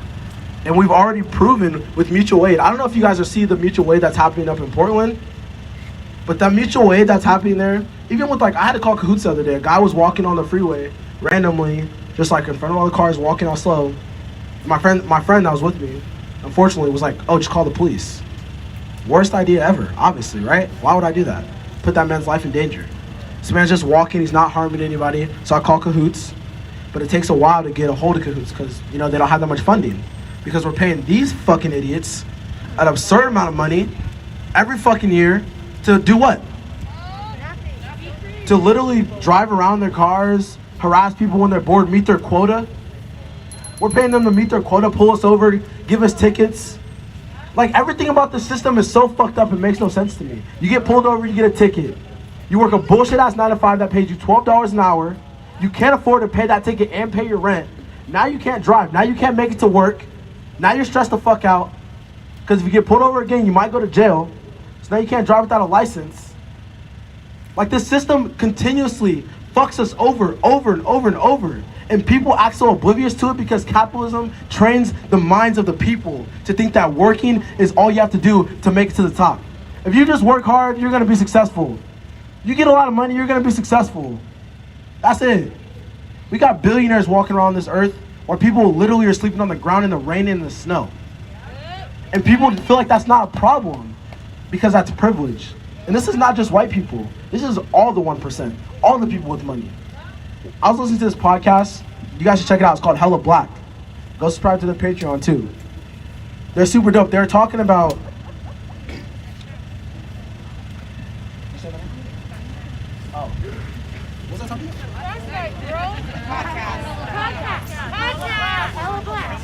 And we've already proven with mutual aid. I don't know if you guys see the mutual aid that's happening up in Portland, but that mutual aid that's happening there, even with, like, I had to call 𝐤𝐻𝐯 the other day. A guy was walking on the freeway randomly, just like in front of all the cars, walking out slow. My friend that was with me, unfortunately, was like, oh, just call the police. Worst idea ever, obviously, right? Why would I do that? Put that man's life in danger. This man's just walking, he's not harming anybody, so I call 𝐤𝐻𝐯. But it takes a while to get a hold of 𝐤𝐻𝐯 because, you know, they don't have that much funding. Because we're paying these fucking idiots an absurd amount of money every fucking year to do what? To literally drive around their cars, harass people when they're bored, meet their quota. We're paying them to meet their quota, pull us over, give us tickets. Like, everything about the system is so fucked up, it makes no sense to me. You get pulled over, you get a ticket. You work a bullshit ass 9 to 5 that pays you $12 an hour. You can't afford to pay that ticket and pay your rent. Now you can't drive. Now you can't make it to work. Now you're stressed the fuck out. Because if you get pulled over again, you might go to jail. So now you can't drive without a license. Like, this system continuously fucks us over and over. And people act so oblivious to it because capitalism trains the minds of the people to think that working is all you have to do to make it to the top. If you just work hard, you're gonna be successful. You get a lot of money, you're gonna be successful. That's it. We got billionaires walking around this earth where people literally are sleeping on the ground in the rain and in the snow. And people feel like that's not a problem because that's privilege. And this is not just white people. This is all the 1%, all the people with money. I was listening to this podcast. You guys should check it out. It's called Hella Black. Go subscribe to their Patreon too. They're super dope. They're talking about... Oh. What's that talking about? Hella Black.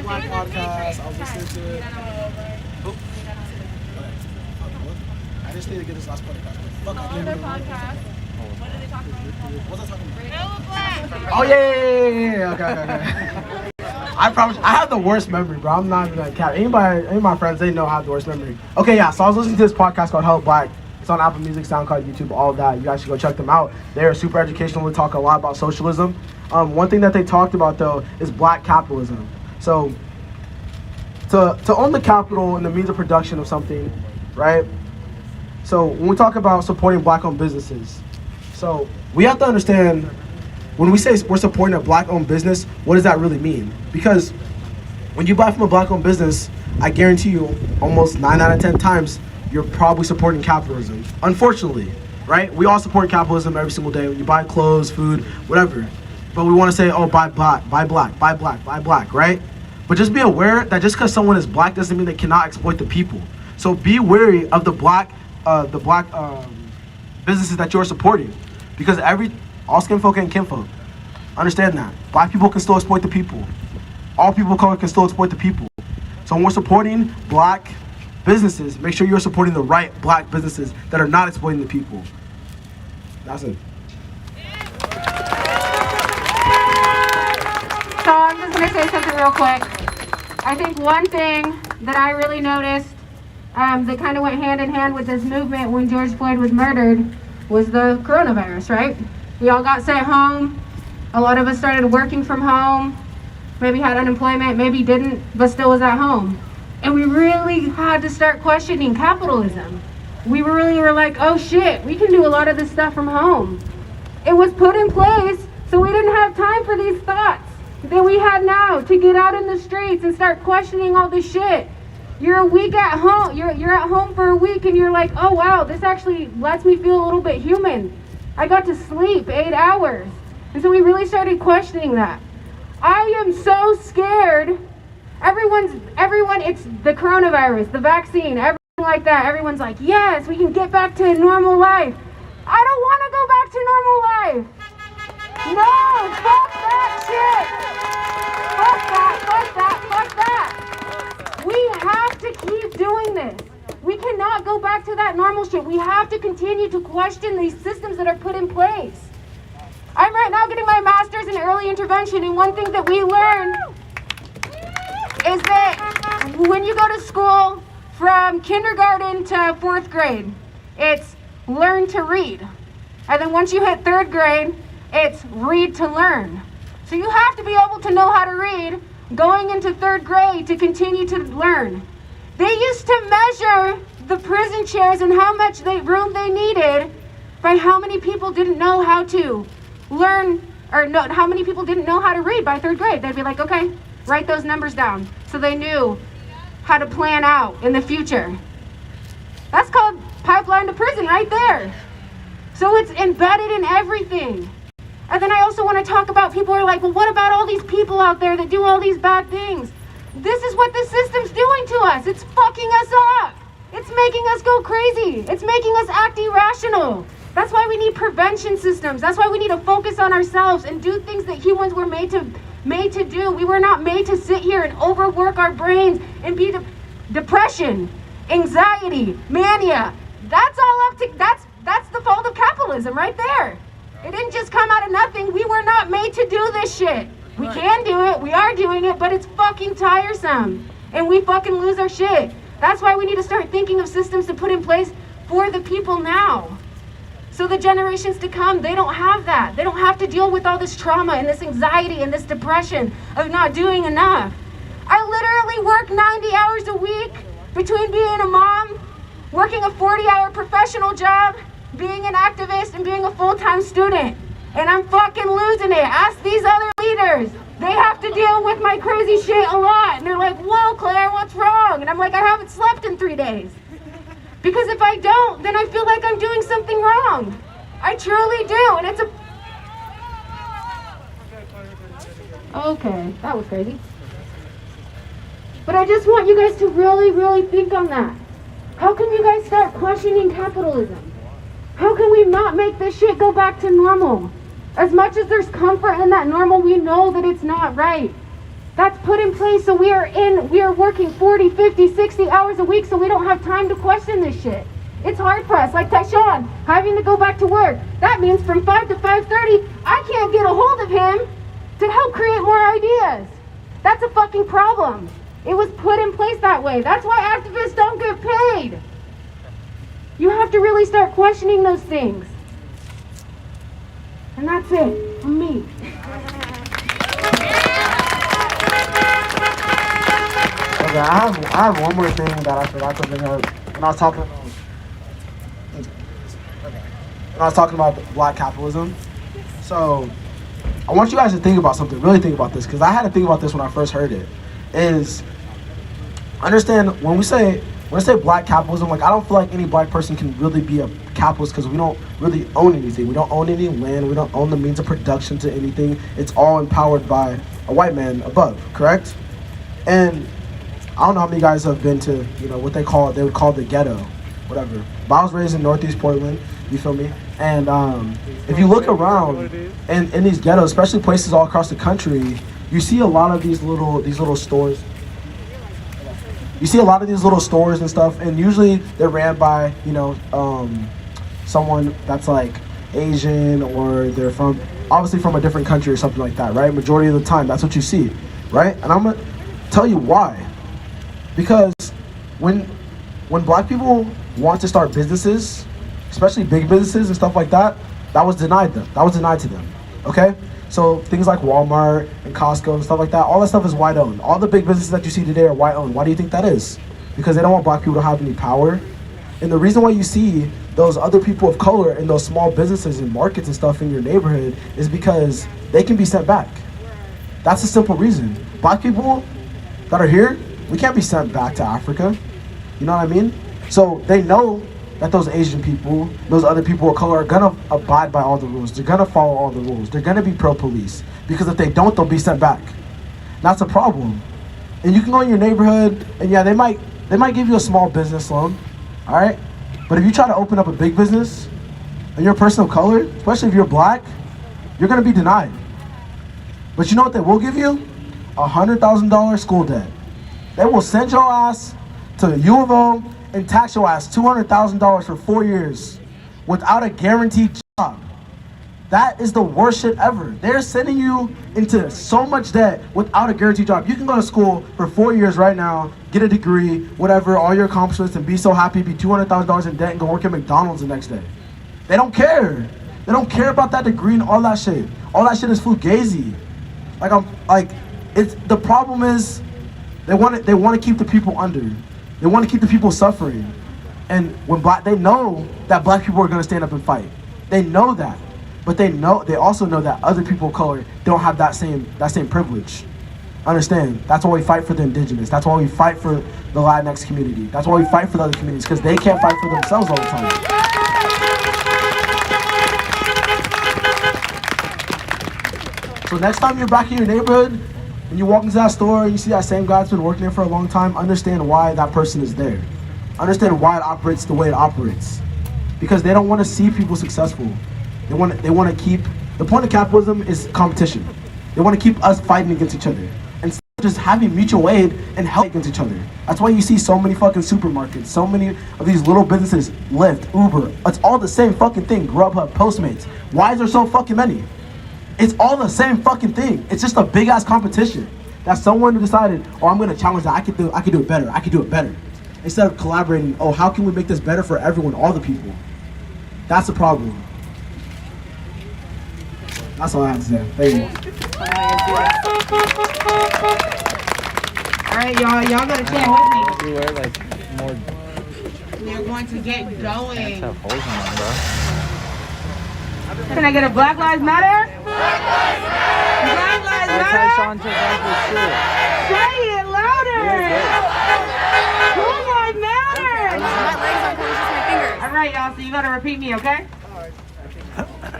Podcast. I was listening to it. I just need to get this last podcast. Fuck, I can't remember. What are they talking about? What's I talking about? Hella Black. Oh yeah. Okay. I promise. I have the worst memory, bro. I'm not even gonna cap. Any of my friends, they know I have the worst memory. Okay, yeah. So I was listening to this podcast called Hella Black. It's on Apple Music, SoundCloud, YouTube, all of that. You guys should go check them out. They're super educational. They talk a lot about socialism. One thing that they talked about though is black capitalism. So to own the capital and the means of production of something, right? So when we talk about supporting black-owned businesses, so we have to understand when we say we're supporting a black-owned business, what does that really mean? Because when you buy from a black-owned business, I guarantee you almost 9 out of 10 times, you're probably supporting capitalism. Unfortunately, right? We all support capitalism every single day when you buy clothes, food, whatever. But we want to say, oh, buy black, right? But just be aware that just because someone is black doesn't mean they cannot exploit the people. So be wary of the black businesses that you're supporting, because all skin folk ain't kinfolk. Understand that. Black people can still exploit the people. All people of color can still exploit the people. So when we're supporting black businesses, make sure you're supporting the right black businesses that are not exploiting the people. That's it. So I'm just going to say something real quick. I think one thing that I really noticed that kind of went hand in hand with this movement when George Floyd was murdered was the coronavirus, right? We all got sent home. A lot of us started working from home, maybe had unemployment, maybe didn't, but still was at home. And we really had to start questioning capitalism. We really were like, oh shit, we can do a lot of this stuff from home. It was put in place so we didn't have time for these thoughts that we had now to get out in the streets and start questioning all this shit. You're a week at home, you're at home for a week and you're like, oh wow, this actually lets me feel a little bit human. I got to sleep 8 hours. And so we really started questioning that. I am so scared. Everyone, it's the coronavirus, the vaccine, everything like that. Everyone's like, yes, we can get back to normal life. I don't want to go back to normal life. No, fuck that shit. Fuck that. We have to keep doing this. We cannot go back to that normal shit. We have to continue to question these systems that are put in place. I'm right now getting my master's in early intervention, and one thing that we learn is that when you go to school from kindergarten to 4th grade, it's learn to read. And then once you hit 3rd grade, it's read to learn. So you have to be able to know how to read going into 3rd grade to continue to learn. They used to measure the prison chairs and how much room they needed by how many people didn't know how to learn, or no, how many people didn't know how to read by 3rd grade. They'd be like, okay, write those numbers down. So they knew how to plan out in the future. That's called pipeline to prison right there. So it's embedded in everything. And then I also want to talk about people who are like, well, what about all these people out there that do all these bad things? This is what the system's doing to us. It's fucking us up. It's making us go crazy. It's making us act irrational. That's why we need prevention systems. That's why we need to focus on ourselves and do things that humans were made to do. We were not made to sit here and overwork our brains and be depression, anxiety, mania. That's all up to, that's the fault of capitalism right there. It didn't just come out of nothing. We were not made to do this shit. We can do it, we are doing it, but it's fucking tiresome. And we fucking lose our shit. That's why we need to start thinking of systems to put in place for the people now. So the generations to come, they don't have that. They don't have to deal with all this trauma and this anxiety and this depression of not doing enough. I literally work 90 hours a week between being a mom, working a 40-hour professional job, being an activist, and being a full-time student. And I'm fucking losing it. Ask these other leaders. They have to deal with my crazy shit a lot. And they're like, whoa, Claire, what's wrong? And I'm like, I haven't slept in 3 days. Because if I don't, then I feel like I'm doing something wrong. I truly do, and it's a... Okay, that was crazy. But I just want you guys to really, really think on that. How can you guys start questioning capitalism? How can we not make this shit go back to normal? As much as there's comfort in that normal, we know that it's not right. That's put in place so we are working 40, 50, 60 hours a week so we don't have time to question this shit. It's hard for us, like Tyshawn, having to go back to work. That means from 5 to 5:30, I can't get a hold of him to help create more ideas. That's a fucking problem. It was put in place that way. That's why activists don't get paid. You have to really start questioning those things. And that's it from me. Okay, I have one more thing that I forgot to bring up when I was talking about black capitalism. So I want you guys to think about something, really think about this, because I had to think about this when I first heard it. Is understand when I say black capitalism, like I don't feel like any black person can really be a capitalist because we don't really own anything. We don't own any land. We don't own the means of production to anything. It's all empowered by a white man above, correct? And I don't know how many guys have been to, what they would call the ghetto, whatever. But I was raised in Northeast Portland, you feel me? And if you look around in these ghettos, especially places all across the country, you see a lot of these little stores. You see a lot of these little stores and stuff, and usually they're ran by, someone that's like Asian, or they're obviously from a different country or something like that, right? Majority of the time, that's what you see, right? And I'm gonna tell you why. Because when black people want to start businesses, especially big businesses and stuff like that, that was denied to them, okay? So things like Walmart and Costco and stuff like that, all that stuff is white owned. All the big businesses that you see today are white owned. Why do you think that is? Because they don't want black people to have any power. And the reason why you see those other people of color in those small businesses and markets and stuff in your neighborhood is because they can be sent back. That's a simple reason. Black people that are here, we can't be sent back to Africa. You know what I mean? So they know that those Asian people, those other people of color are gonna abide by all the rules. They're gonna follow all the rules. They're gonna be pro-police. Because if they don't, they'll be sent back. That's a problem. And you can go in your neighborhood, and yeah, they might give you a small business loan, all right? But if you try to open up a big business, and you're a person of color, especially if you're black, you're gonna be denied. But you know what they will give you? $100,000 school debt. They will send your ass to U of O and tax your ass $200,000 for 4 years without a guaranteed job. That is the worst shit ever. They're sending you into so much debt without a guaranteed job. You can go to school for 4 years right now, get a degree, whatever, all your accomplishments, and be so happy, be $200,000 in debt and go work at McDonald's the next day. They don't care. They don't care about that degree and all that shit. All that shit is fugazi. The problem is they want to keep the people under. They want to keep the people suffering. And they know that black people are going to stand up and fight. They know that. But they also know that other people of color don't have that same privilege. Understand? That's why we fight for the indigenous. That's why we fight for the Latinx community. That's why we fight for the other communities, because they can't fight for themselves all the time. So next time you're back in your neighborhood, and you walk into that store and you see that same guy that's been working there for a long time, understand why that person is there. Understand why it operates the way it operates. Because they don't want to see people successful. They want to keep, the point of capitalism is competition. They want to keep us fighting against each other. And instead of just having mutual aid and help against each other. That's why you see so many fucking supermarkets, so many of these little businesses, Lyft, Uber. It's all the same fucking thing. Grubhub, Postmates. Why is there so fucking many? It's all the same fucking thing. It's just a big ass competition that someone decided, oh, I'm gonna challenge that. I can do it better. I can do it better. Instead of collaborating, oh, how can we make this better for everyone, all the people? That's the problem. That's all I have to say. Thank you. All right, y'all gotta chant with me. You wear like more. We're going to get going. Have holes in them, bro. Can I get a Black Lives Matter? Black Lives Matter! Black Lives That's Matter! how Sean took off his shirt. Say it louder! Black Lives Matter! My legs aren't close, just my fingers. All right, y'all, so you gotta repeat me, okay?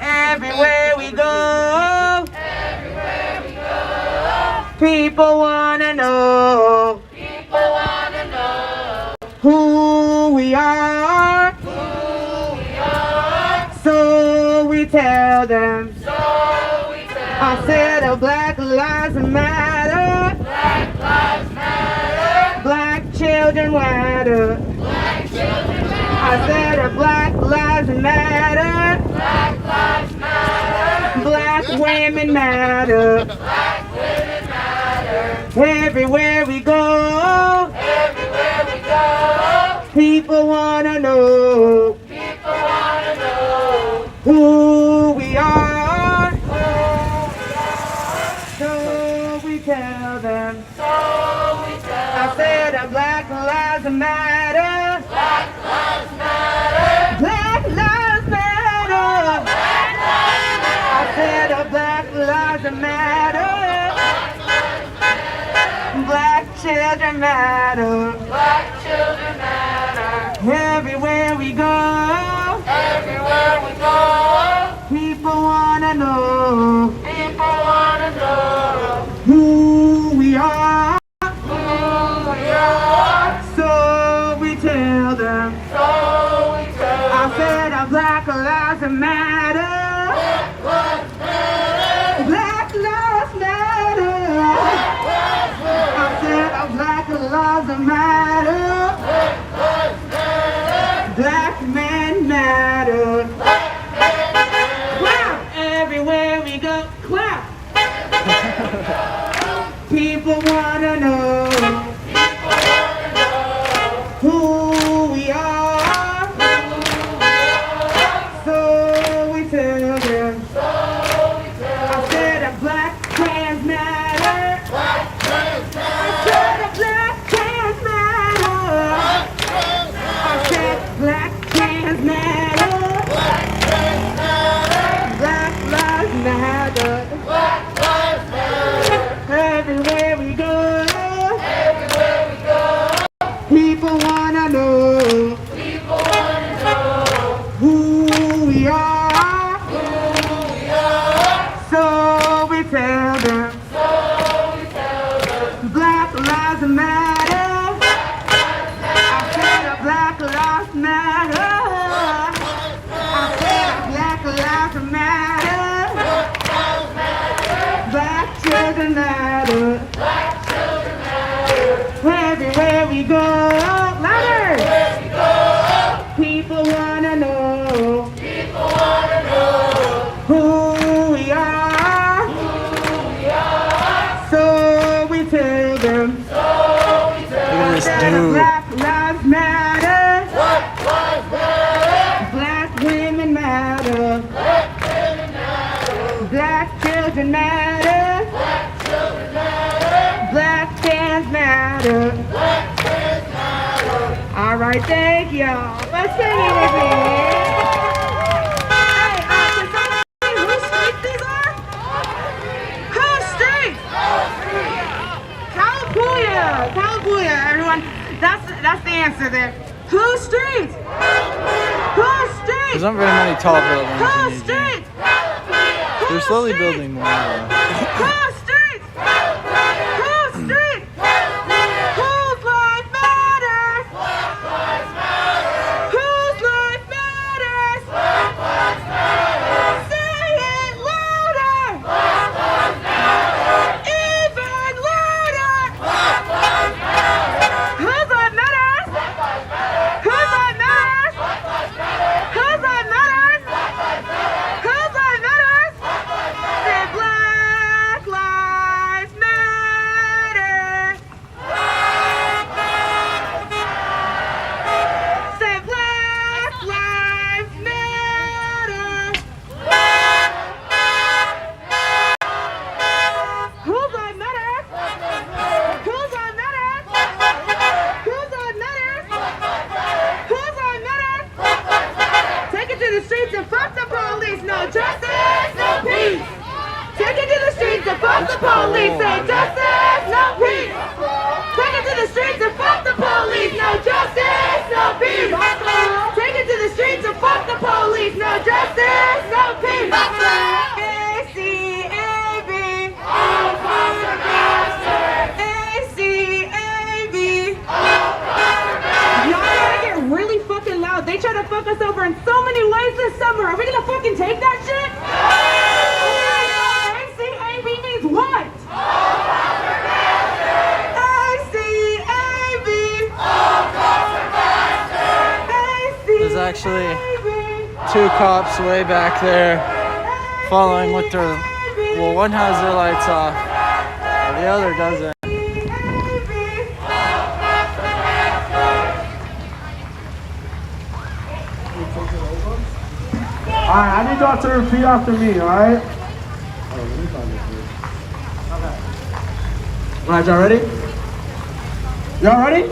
Everywhere we go, people wanna know, who we are, so we tell them, I said Black Lives Matter, Black children matter, I said Black Lives Matter, Black women matter, everywhere we go, people wanna know, who we are, so we tell them, I said Black Lives Matter, Black Lives Matter, I said Black Lives Matter, Black children matter, everywhere we go, people wanna know, who we are, so we tell them, I said Black Lives Matter, Black Lives Matter, I said Black Lives Matter, Black men matter, clap, everywhere we go, clap, people wanna know, who we are, so we tell them, I said Black trans matter, I said Black trans matter, I said Black trans matter, Black lives matter, everywhere we go, people wanna know, who we are, so we tell them, Black lives matter, I said Black lives matter, I said Black lives matter, Black children matter, everywhere we go, louder, people wanna know, who we are, so we tell them, Look at this dude. Black lives matter, Black women matter, Black children matter, Black fans matter. All right, thank y'all for singing with me. Hey, can somebody say whose streets these are? Whose streets? California, everyone. That's the answer there. Whose streets? Whose streets? There's not very many tall buildings Whose in Eugene. streets? They're slowly building more. Whose streets? Whose streets? Whose life matters? Whose life matters? Say it louder! Even louder! police. Say justice, no peace. Take it to the streets and fuck the police. No justice, no peace. Take it to the streets and fuck the police. No justice, no peace. ACAB. All cops are bastards. ACAB. All cops are bastards. Y'all gotta get really fucking loud. They try to fuck us over in so many ways this summer. Are we gonna fucking take that shit? ACAB means what? All cops are bastards. ACAB. All cops are bastards. There's actually 2 cops way back there following with their, well, one has their lights off, the other doesn't. Alright, I need y'all to repeat after me, alright? Alright, y'all ready? Y'all ready?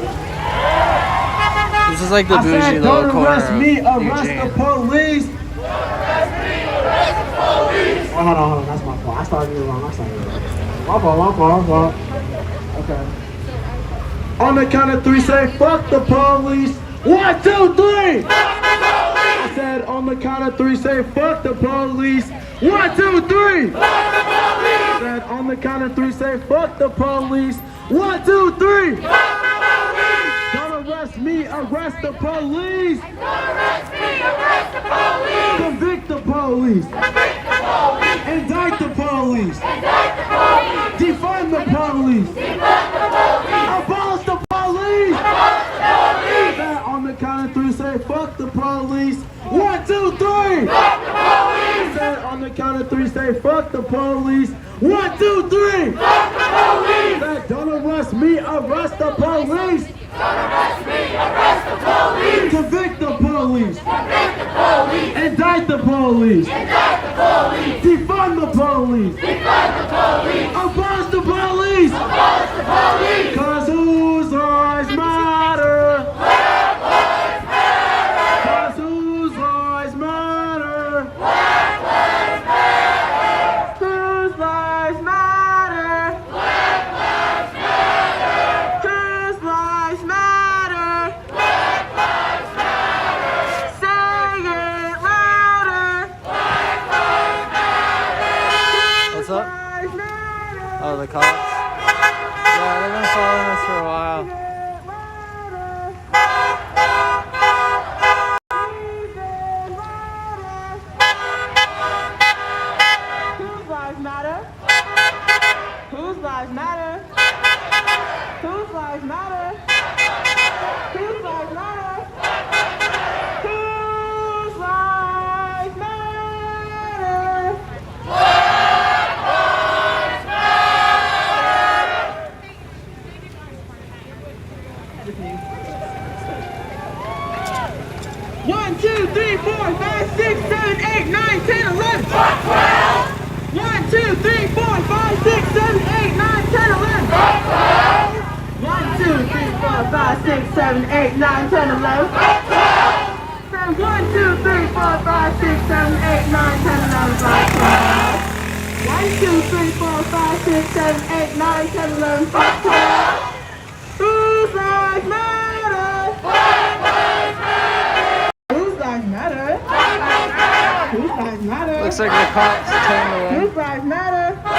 This is like the I bougie said, little don't corner arrest of me, arrest Eugene. the police. Oh, hold on, that's my fault. I started it wrong. My fault. Okay. On the count of 3, say, fuck the police. 1, 2, 3. I said, on the count of 3, say, fuck the police. 1, 2, 3. I said, on the count of 3, say, fuck the police. 1, 2, 3. Don't arrest me, arrest the police. Don't arrest me, arrest the police. Convict the police. Convict the police. Indict the police. Indict the police. Defund the police. Defund the police. Abolish the police. Abolish the police. That on the count of 3, say fuck the police. 1, 2, 3. Fuck the police. That on the count of 3, say fuck the police. 1, 2, 3. Fuck the police. That don't arrest me, arrest the police. Don't arrest me, arrest the police. Convict the police. Convict the police. Indict the police. Indict the police. Defund the police. Defund the police. Abolish the police. Abolish the police. 'Cause whose lives matter? Black lives matter. 'Cause whose lives matter? Black lives matter. Whose lives matter? Black lives matter. Whose lives matter? Black lives matter. Say it louder. Black lives matter. What's up? Lives matter. Oh, the cops? Yeah, they've been following us for a while. Whose lives matter? Whose lives matter? Whose lives matter? Whose lives matter? Whose lives matter? One, 2, 3, 4, 5, 6, 7, 8, 9, 10, 11. 1, 2, 3, 4, 5, 6, 7, 8, 9, 10, 11. 1, 2, 3, 4, 5, 6, 7, 8, 9, 10, 11. 1, 2, 3, 4, 5, 6, 7, 8, 9, 10, 11. 1, 2, 3, 4, 5, 6, 7, 8, 9, 10, 11. 12. Whose lives matter? Whose lives matter? Whose lives matter? Looks like the cops turned away. Whose lives matter? Oh,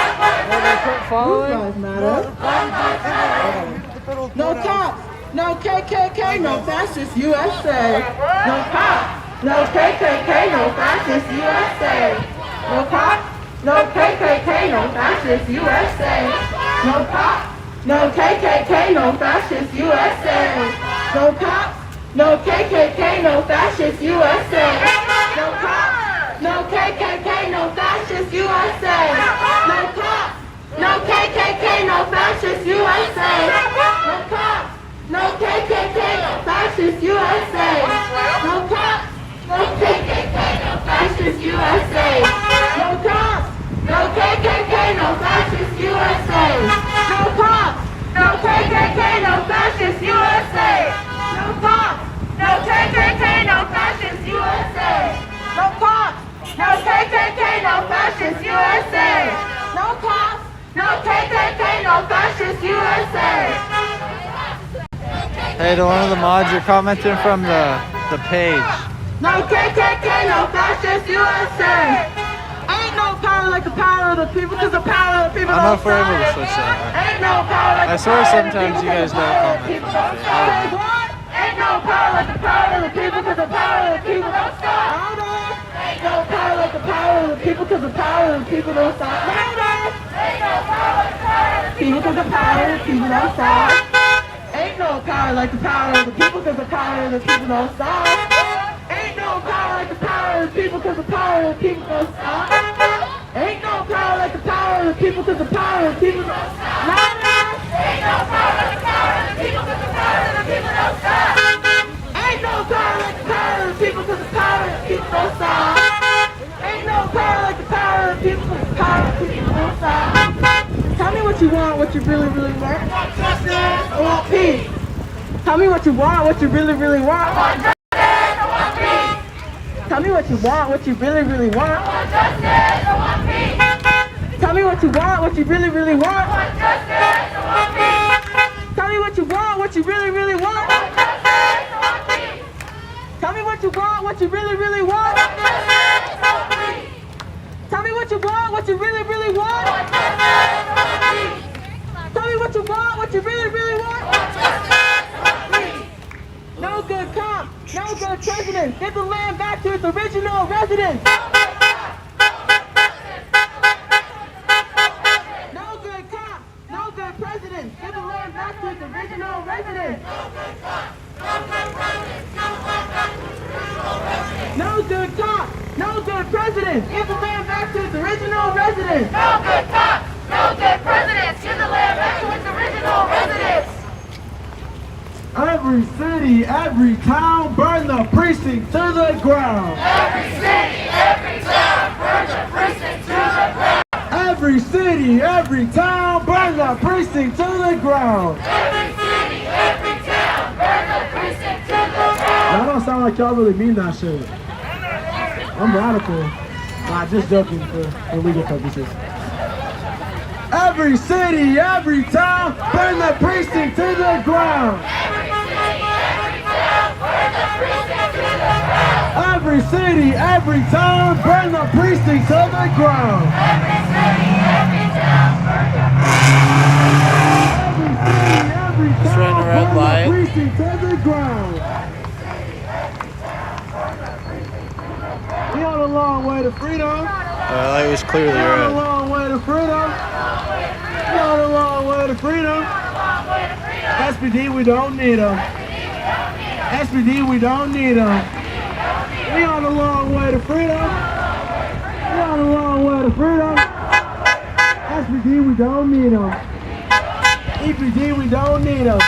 they quit Whose following? lives matter? No cops, no KKK, no fascist USA. No cops, no KKK, no fascist USA. No cops, no KKK, no fascist USA. No cops, no KKK, no fascist USA. No cops, no KKK, no fascist USA. No cops, no KKK, no fascist USA. No cops, no KKK, no fascist USA. No cops, no KKK, no fascist USA. No cops, no KKK, no fascist USA. No cops, no KKK, no fascist USA. No cops, no KKK, no fascist USA. No cops, no KKK, no fascist USA. No cops, no KKK, no fascist USA. No cops. no fascist USA. Hey, to one of the mods, you're commenting from the page. No KKK, no fascist USA. Ain't no power like the power of the people, cause the power of the people I don't know don't if we're able to stop. switch that. Ain't no power like I the swear power of the sometimes people, you guys cause the don't power of the comment people from don't the stop. page. Ain't no power like the power of the people, cause the power of the people don't stop. Ain't no power like the power of the people, cause the power of the people don't stop. Ain't no power like the power of the people, cause the power of the people don't stop. Ain't no power like the power of the people, cause the power of the people don't stop. Ain't no power like the power of the people, cause the power of the people don't stop. Ain't no power like the power of the people, cause the power of the people don't stop. Ain't no power like the power of the people, cause the power of the people don't stop. Ain't no power like the power of the people, cause the power of the people don't stop. Ain't no power like the power of the people, cause the power of the people don't stop. Tell me what you want, what you really, really want. I want justice, I want peace. Tell me what you want, what you really, really want. I want justice, I want peace. Tell me what you want, what you really, really want. I want justice, I want peace. Tell me what you want, what you really, really want. I want justice, I want peace. Tell me what you want, what you really, really want. I want justice, I want peace. Tell me what you want, what you really, really want. I want justice, I want peace. Tell me what you want, what you really, really want. I want justice, I want peace. Tell me what you want, what you really, really want. I want justice, I want peace. No good cop, no good president. Get the land back to its original residence. No good cop, no good president. Get the land back to its original residence. No good cop, no good president. Give the land back to its original residence. No good cops, no good presidents. Give the land back to its original residents. Every city, every town, burn the precinct to the ground. Every city, every town, burn the precinct to the ground. Every city, every town, burn the precinct to the ground. Every city, every town, burn the precinct to the ground. Y'all don't sound like y'all really mean that shit. I'm radical. Nah, just joking for legal purposes. Every city, every town, burn the precinct to the ground. Every city, every town, burn the precinct to the ground. Every city, every town, burn the Every city, every Just ran a town, red burn light. the precinct to the ground. We on a long way to freedom. The light was clearly We on a red. long way to freedom. We on a long way to freedom. SPD, we don't need them. SPD, we don't need them. We on a long way to freedom. We on a long way to freedom. SPD, we don't need them. EPD, we don't need them.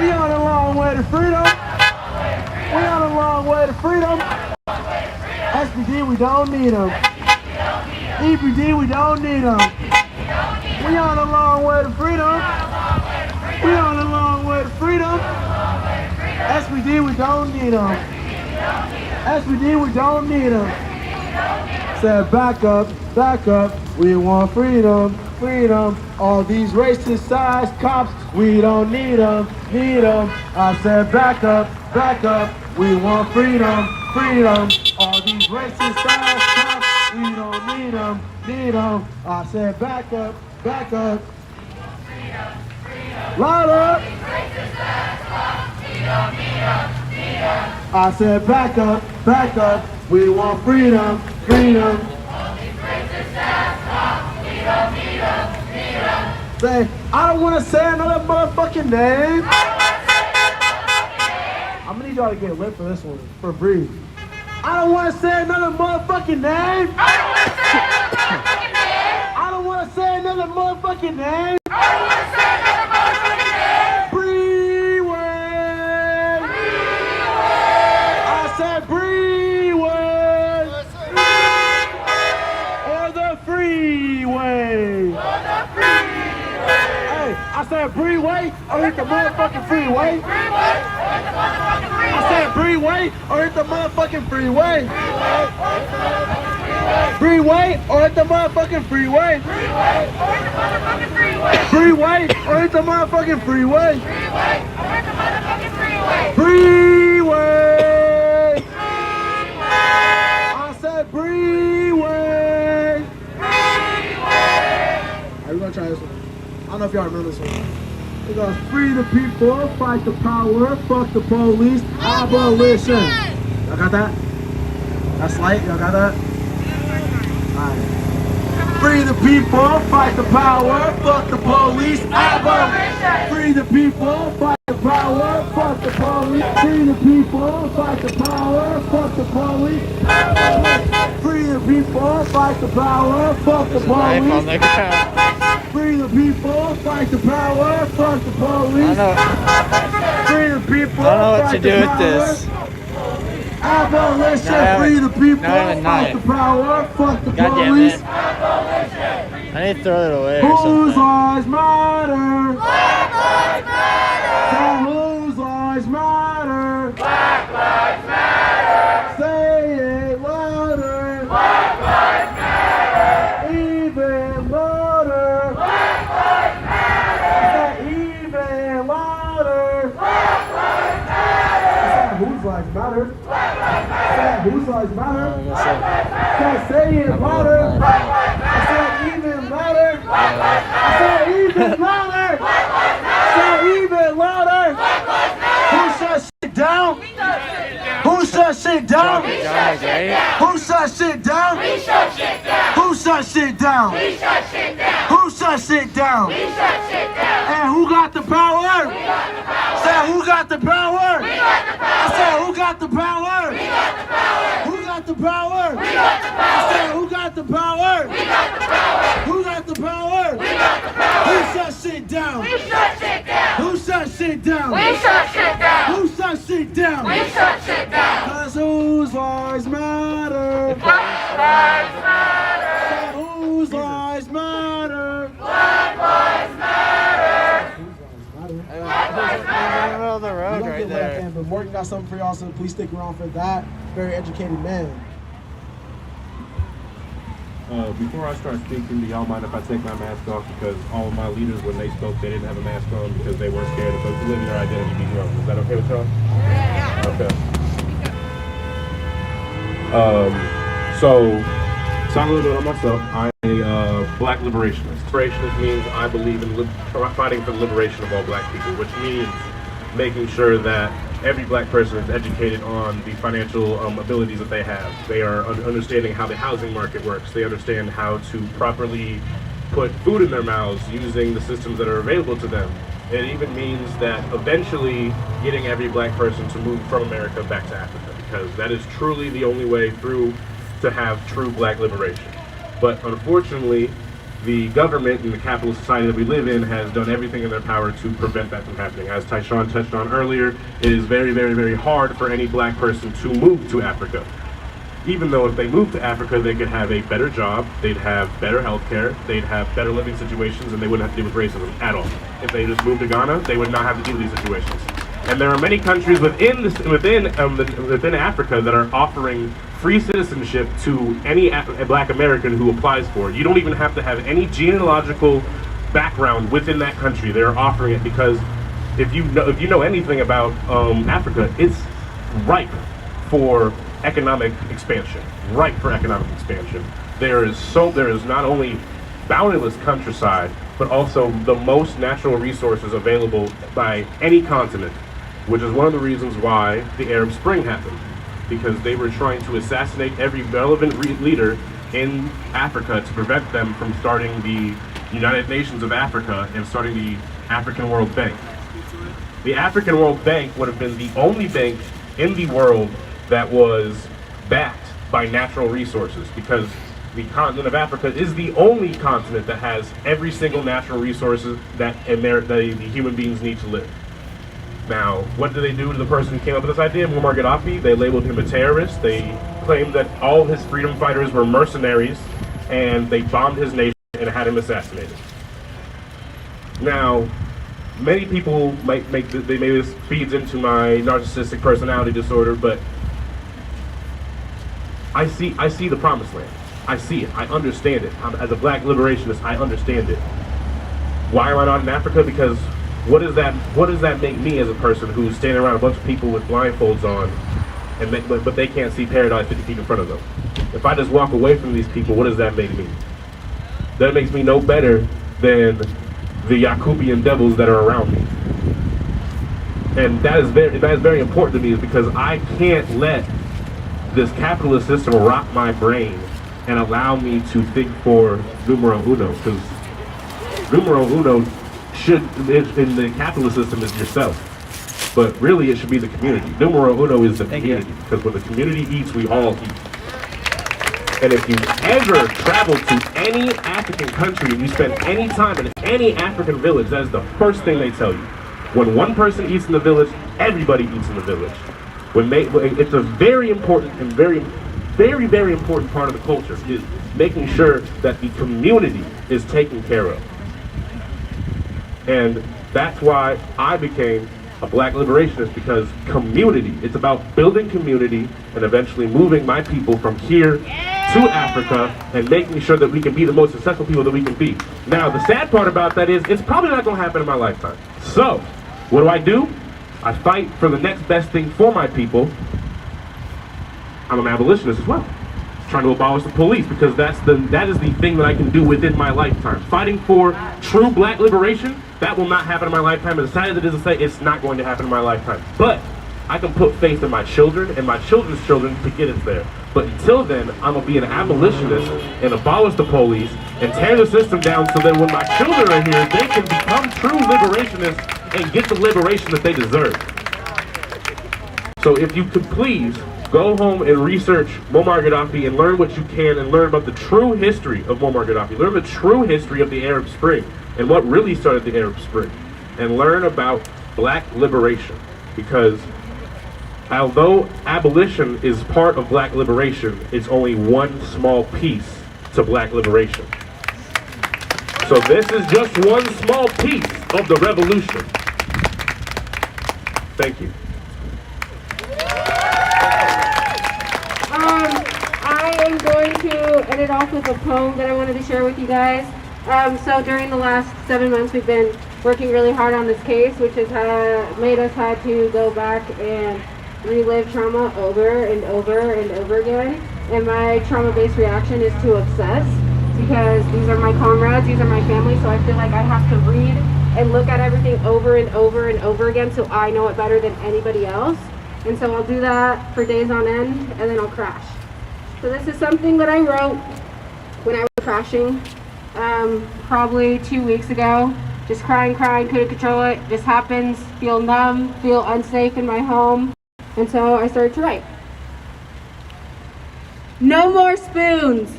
We on a long way to freedom. We on a long way to freedom. SPD, we don't need them. EPD, we don't need them. We on a long way to freedom. We on a long way to freedom. SPD, we don't need them. SPD, we don't need them. Said back up, we want freedom, freedom. All these racist size cops, we don't need them, need them. I said back up, we want freedom, freedom. All these racist size cops, we don't need them, need them. I said back up, loud up. I said back up, we want freedom, freedom. Say, I don't want to say another motherfucking name. I'm gonna need y'all to get lit for this one, for breathe. I don't want to say another motherfucking name. I don't want to say another motherfucking name. Freeway. I said freeway. Or the freeway. Hey, I said freeway or hit the motherfucking freeway. I said freeway or hit the motherfucking freeway. Freeway or hit the motherfucking freeway. freeway or hit the motherfucking freeway. Freeway, or hit the motherfucking freeway. Freeway. I said freeway. Alright, we're gonna try this one. I don't know if y'all remember this one. It goes, free the people, fight the power, fuck the police, abolition. Y'all got that? That's light, y'all got that? Alright. Free the people, fight the power, fuck the police, abolition. Free the people, fight the power, fuck the police. Free the people, fight the power, fuck the police, abolition. Free the people, fight the power, fuck the police. Free the people, fight the power, fuck the police. Free the people, I don't know what to fight do the with power. this. Abolition, Not free the people, not even fight knife. the power, fuck the God damn police. it. I need to throw it away or Whose something. lives matter? Black lives matter. Say whose lives matter? Black lives matter. Say it louder. Black lives matter. Even louder. Black lives matter. Say even louder. Black lives matter. Say whose lives matter? Black lives matter. Say whose lives matter? I'm gonna say, Say it louder. Black lives I matter. said even louder. I said even louder. Black lives matter. Say even louder. Black lives matter. Who shut shit down? Who shut shit down? John McGray? Who shut shit down? We shut shit down. Who shut shit down? We shut shit down. Who shut shit down? We shut shit down. And who got the power? We got the power. Say who got the power? We got the I power. said who got the power? We got the power. Who got the power? We got the I power. said who got the power? We got the power. Who got the power? We got the power. Who shut shit down? We shut shit down. Who shut shit down? We shut shit down. Who shut shit down? We shut shit down. Cause whose lives matter? Black lives matter. Say whose lives matter? Black lives matter. In the middle of the road right there. But Morgan got something for y'all, so please stick around for that. Very educated man. Before I start speaking, do y'all mind if I take my mask off? Because all of my leaders, when they spoke, they didn't have a mask on because they weren't scared of letting their identity be known. Is that okay with y'all? Yeah. Okay. So, talk a little bit about myself. I'm a black liberationist. Liberationist means I believe in fighting for the liberation of all black people, which means making sure that every black person is educated on the financial abilities that they have. They are understanding how the housing market works. They understand how to properly put food in their mouths using the systems that are available to them. It even means that eventually getting every black person to move from America back to Africa, because that is truly the only way through to have true black liberation. But unfortunately, the government and the capitalist society that we live in has done everything in their power to prevent that from happening. As Tyshawn touched on earlier, it is very, very, very hard for any black person to move to Africa. Even though if they moved to Africa, they could have a better job, they'd have better health care, they'd have better living situations, and they wouldn't have to deal with racism at all. If they just moved to Ghana, they would not have to deal with these situations. And there are many countries within Africa that are offering free citizenship to any black American who applies for it. You don't even have to have any genealogical background within that country. They're offering it because if you know anything about Africa, it's ripe for economic expansion. Ripe for economic expansion. There is not only boundless countryside, but also the most natural resources available by any continent, which is one of the reasons why the Arab Spring happened, because they were trying to assassinate every relevant leader in Africa to prevent them from starting the United Nations of Africa and starting the African World Bank. The African World Bank would have been the only bank in the world that was backed by natural resources, because the continent of Africa is the only continent that has every single natural resources that the human beings need to live. Now, what did they do to the person who came up with this idea, Muammar Gaddafi? They labeled him a terrorist. They claimed that all his freedom fighters were mercenaries, and they bombed his nation and had him assassinated. Now, many people might maybe this feeds into my narcissistic personality disorder, but I see the promised land. I see it. I understand it. As a black liberationist, I understand it. Why am I not in Africa? Because what does that make me as a person who's standing around a bunch of people with blindfolds on, and but they can't see paradise 50 feet in front of them? If I just walk away from these people, what does that make me? That makes me no better than the Yakubian devils that are around me. And that is very important to me, is because I can't let this capitalist system rock my brain and allow me to think for numero uno, because numero uno in the capitalist system is yourself, but really it should be the community. Numero uno is the community, because when the community eats, we all eat. And if you ever travel to any African country and you spend any time in any African village, that is the first thing they tell you. When one person eats in the village, everybody eats in the village. It's a very important and very, very important part of the culture, is making sure that the community is taken care of. And that's why I became a Black liberationist, because community, it's about building community and eventually moving my people from here to Africa and making sure that we can be the most successful people that we can be. Now, the sad part about that is it's probably not going to happen in my lifetime. So, what do? I fight for the next best thing for my people. I'm an abolitionist as well, trying to abolish the police, because that is the thing that I can do within my lifetime. Fighting for true Black liberation, that will not happen in my lifetime. And as sad as it is to say, it's not going to happen in my lifetime. But I can put faith in my children and my children's children to get us there. But until then, I'm going to be an abolitionist and abolish the police and tear the system down, so that when my children are here, they can become true liberationists and get the liberation that they deserve. So if you could please go home and research Muammar Gaddafi and learn what you can, and learn about the true history of Muammar Gaddafi. Learn the true history of the Arab Spring and what really started the Arab Spring. And learn about Black liberation. Because although abolition is part of Black liberation, it's only one small piece to Black liberation. So this is just one small piece of the revolution. Thank you. I am going to end it off with a poem that I wanted to share with you guys. So during the last 7 months, we've been working really hard on this case, which has made us have to go back and relive trauma over and over and over again. And my trauma-based reaction is to obsess, because these are my comrades, these are my family, so I feel like I have to read and look at everything over and over and over again, so I know it better than anybody else. And so I'll do that for days on end, and then I'll crash. So this is something that I wrote when I was crashing, probably 2 weeks ago. Just crying, couldn't control it, just happens, feel numb, feel unsafe in my home. And so I started to write. No more spoons,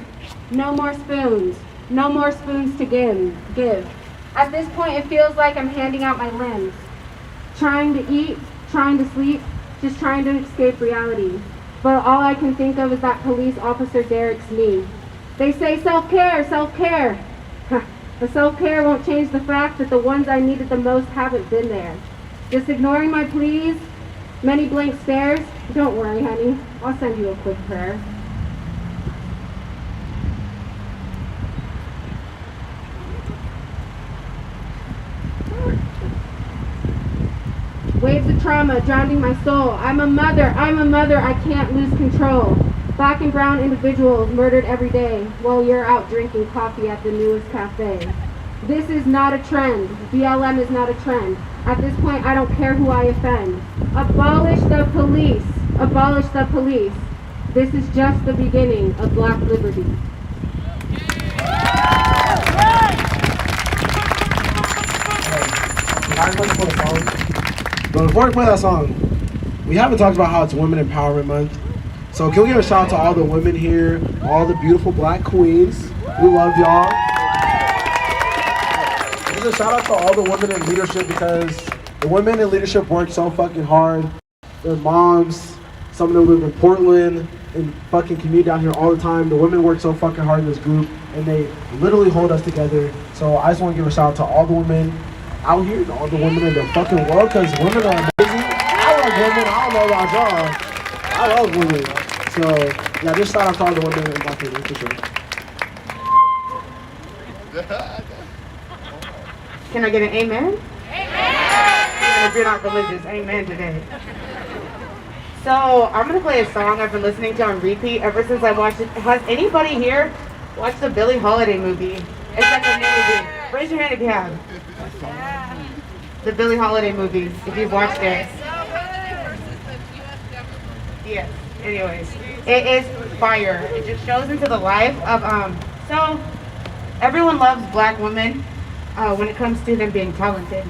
no more spoons, no more spoons to give. At this point, it feels like I'm handing out my limbs. Trying to eat, trying to sleep, just trying to escape reality. But all I can think of is that police officer Derek's knee. They say self-care, self-care. But self-care won't change the fact that the ones I needed the most haven't been there. Just ignoring my pleas, many blank stares. Don't worry, honey, I'll send you a quick prayer. Waves of trauma drowning my soul. I'm a mother, I can't lose control. Black and brown individuals murdered every day while you're out drinking coffee at the newest cafe. This is not a trend. BLM is not a trend. At this point, I don't care who I offend. Abolish the police. Abolish the police. This is just the beginning of Black liberty. But before we play that song, we haven't talked about how it's Women Empowerment Month. So can we give a shout out to all the women here, all the beautiful Black queens? We love y'all. Just a shout out to all the women in leadership, because the women in leadership work so fucking hard. Their moms, some of them live in Portland and fucking commute down here all the time. The women work so fucking hard in this group, and they literally hold us together. So I just want to give a shout out to all the women out here and all the women in the fucking world, because women are amazing. I love women. I don't know about y'all. I love women. So yeah, just shout out to all the women in Black people, for sure. Can I get an amen? Even if you're not religious, amen today. So I'm gonna play a song I've been listening to on repeat ever since I watched it. Has anybody here watched the Billie Holiday movie? It's like a new movie. Raise your hand if you have. The Billie Holiday movie, if you've watched it. Yes. Anyways, it is fire. It just shows into the life of So everyone loves black women when it comes to them being talented.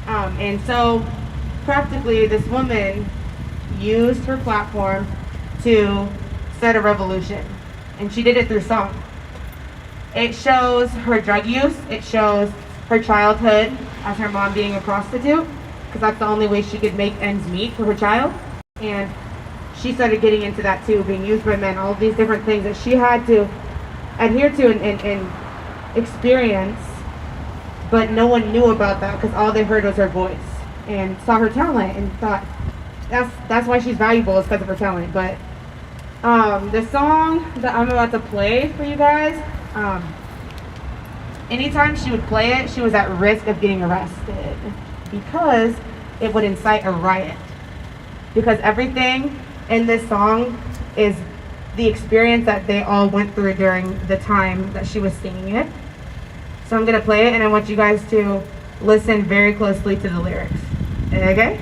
And so practically this woman used her platform to set a revolution. And she did it through song. It shows her drug use. It shows her childhood as her mom being a prostitute, because that's the only way she could make ends meet for her child. And she started getting into that too, being used by men, all of these different things that she had to adhere to and experience, but no one knew about that because all they heard was her voice and saw her talent and thought that's why she's valuable, is because of her talent. But the song that I'm about to play for you guys, anytime she would play it, she was at risk of getting arrested because it would incite a riot. Because everything in this song is the experience that they all went through during the time that she was singing it. So I'm gonna play it and I want you guys to listen very closely to the lyrics. Okay?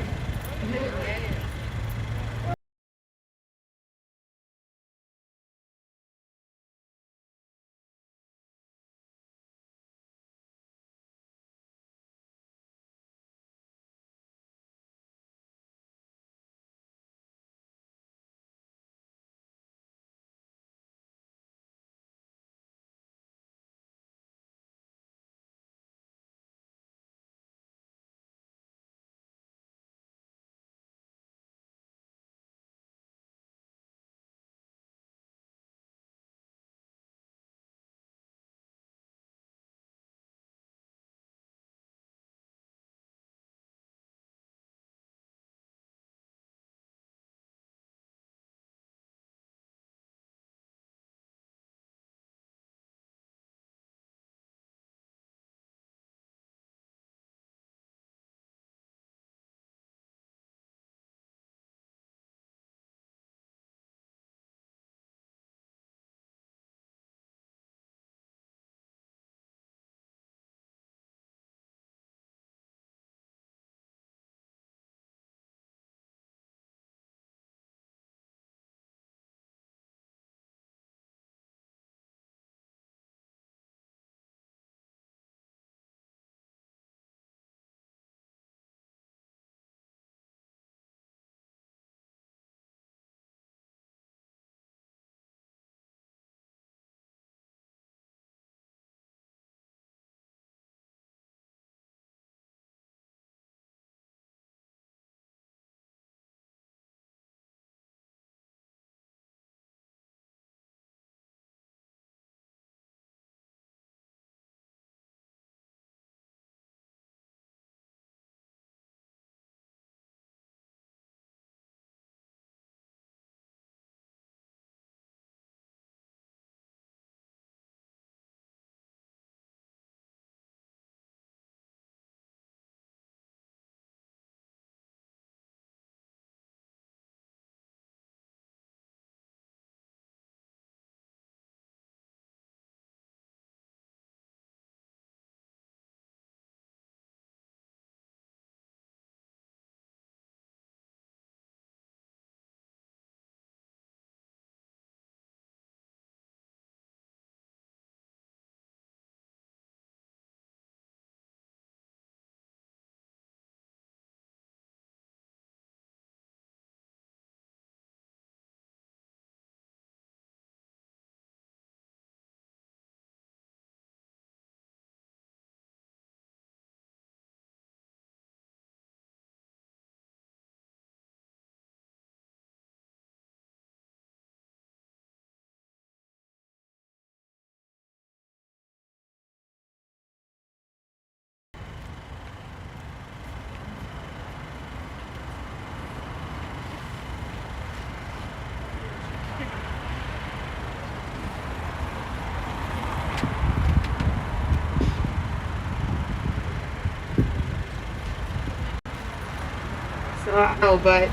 but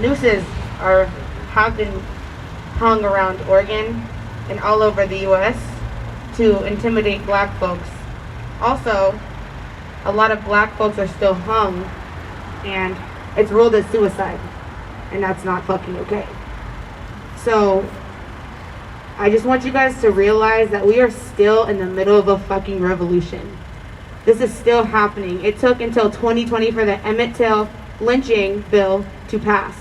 nooses have been hung around Oregon and all over the U.S. to intimidate black folks. Also, a lot of black folks are still hung, and it's ruled as suicide, and that's not fucking okay. So, I just want you guys to realize that we are still in the middle of a fucking revolution. This is still happening. It took until 2020 for the Emmett Till lynching bill to pass.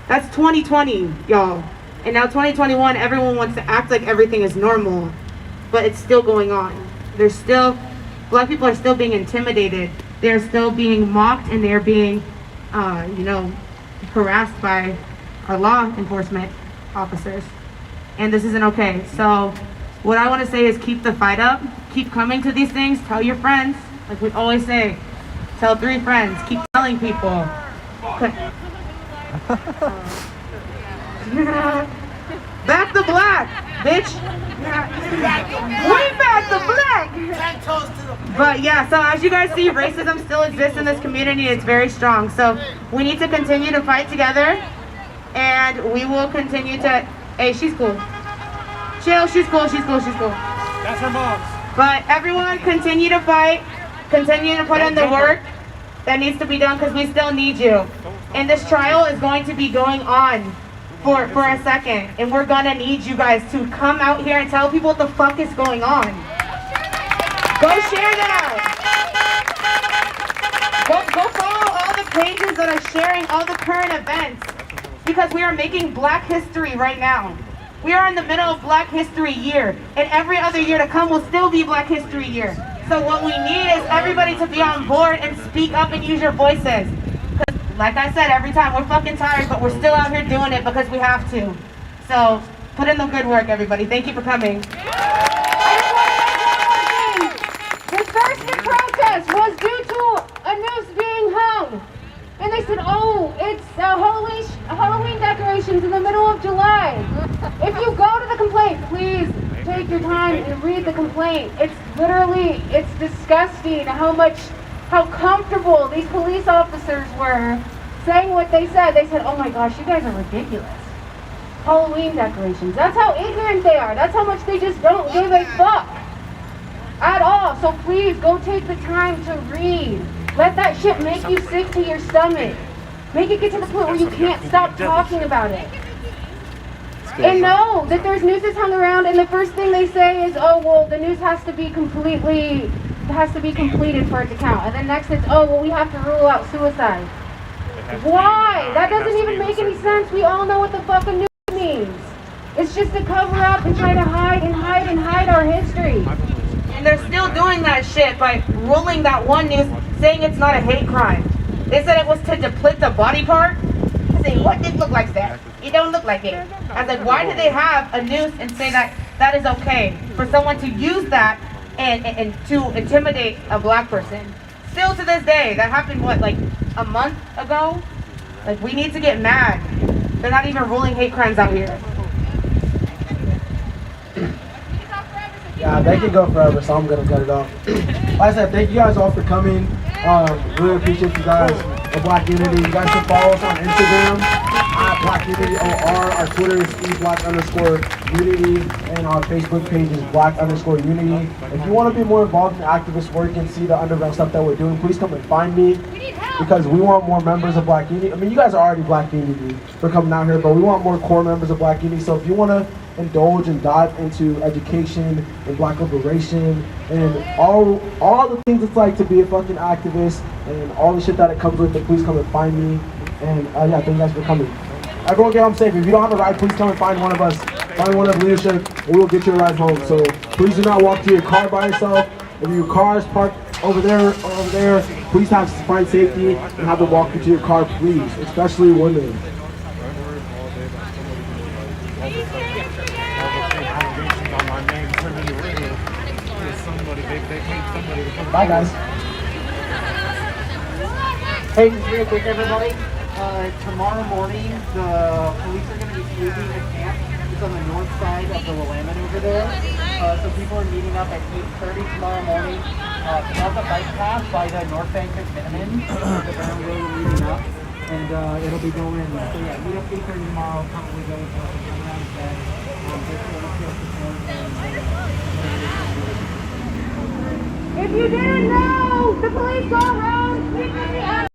That's 2020, y'all. And now 2021, everyone wants to act like everything is normal, but it's still going on. Black people are still being intimidated. They're still being mocked, and they're being, harassed by our law enforcement officers. And this isn't okay. So what I want to say is keep the fight up. Keep coming to these things. Tell your friends. Like we always say, tell 3 friends. Keep telling people. Back the black, bitch. We back the black. But yeah, so as you guys see, racism still exists in this community. It's very strong. So we need to continue to fight together. And we will continue to... Hey, she's cool. Chill, she's cool. That's her mom's. But everyone, continue to fight. Continue to put in the work that needs to be done, because we still need you. And this trial is going to be going on for a second. And we're gonna need you guys to come out here and tell people what the fuck is going on. Go share that. Go follow all the pages that are sharing all the current events. Because we are making Black history right now. We are in the middle of Black History Year, and every other year to come will still be Black History Year. So what we need is everybody to be on board and speak up and use your voices. Because like I said, every time we're fucking tired, but we're still out here doing it because we have to. So put in the good work, everybody. Thank you for coming. The Thursday protest was due to a noose being hung. And they said, oh, it's Halloween decorations in the middle of July. If you go to the complaint, please take your time and read the complaint. It's disgusting how comfortable these police officers were saying what they said. They said, oh my gosh, you guys are ridiculous. Halloween decorations. That's how ignorant they are. That's how much they just don't give a fuck at all. So please go take the time to read. Let that shit make you sick to your stomach. Make it get to the point where you can't stop talking about it. And know that there's nooses hung around, and the first thing they say is, oh, well, the noose has to be completed for it to count. And then next it's, oh, well, we have to rule out suicide. Why? That doesn't even make any sense. We all know what the fuck a noose means. It's just to cover up and try to hide our history. And they're still doing that shit by ruling that one noose, saying it's not a hate crime. They said it was to deplete the body part. I say, what did it look like that? It don't look like it. I was like, why do they have a noose and say that is okay for someone to use that and to intimidate a black person? Still to this day, that happened what, like a month ago? Like, we need to get mad. They're not even ruling hate crimes out here. Yeah, they can go forever, so I'm gonna cut it off. Like I said, thank you guys all for coming. Really appreciate you guys, the Black Unity. You guys can follow us on Instagram at Black Unity OR. Our Twitter is @Black_Unity, and our Facebook page is Black_Unity. If you want to be more involved in activist work and see the underground stuff that we're doing, please come and find me, because we want more members of Black Unity. I mean, you guys are already Black Unity for coming out here, but we want more core members of Black Unity. So if you want to indulge and dive into education and Black liberation and all the things it's like to be a fucking activist and all the shit that it comes with, then please come and find me. And yeah, thank you guys for coming. Everyone get home safe. If you don't have a ride, please come and find one of us. Find one of leadership, and we'll get you a ride home. So please do not walk to your car by yourself. If your car is parked over there, please find safety and have them walk you to your car, please, especially women. Bye, guys. Hey, just real quick, everybody. Tomorrow morning, the police are going to be sweeping a camp. It's on the north side of the Willamette over there. So people are meeting up at 8:30 tomorrow morning. On the bike path by the North Bank McMiniman. The Brown Road we're meeting up. And it'll be going, so yeah, meet up 8:30 tomorrow, probably go to come around and bed. If you didn't know, the police go around sweeping the house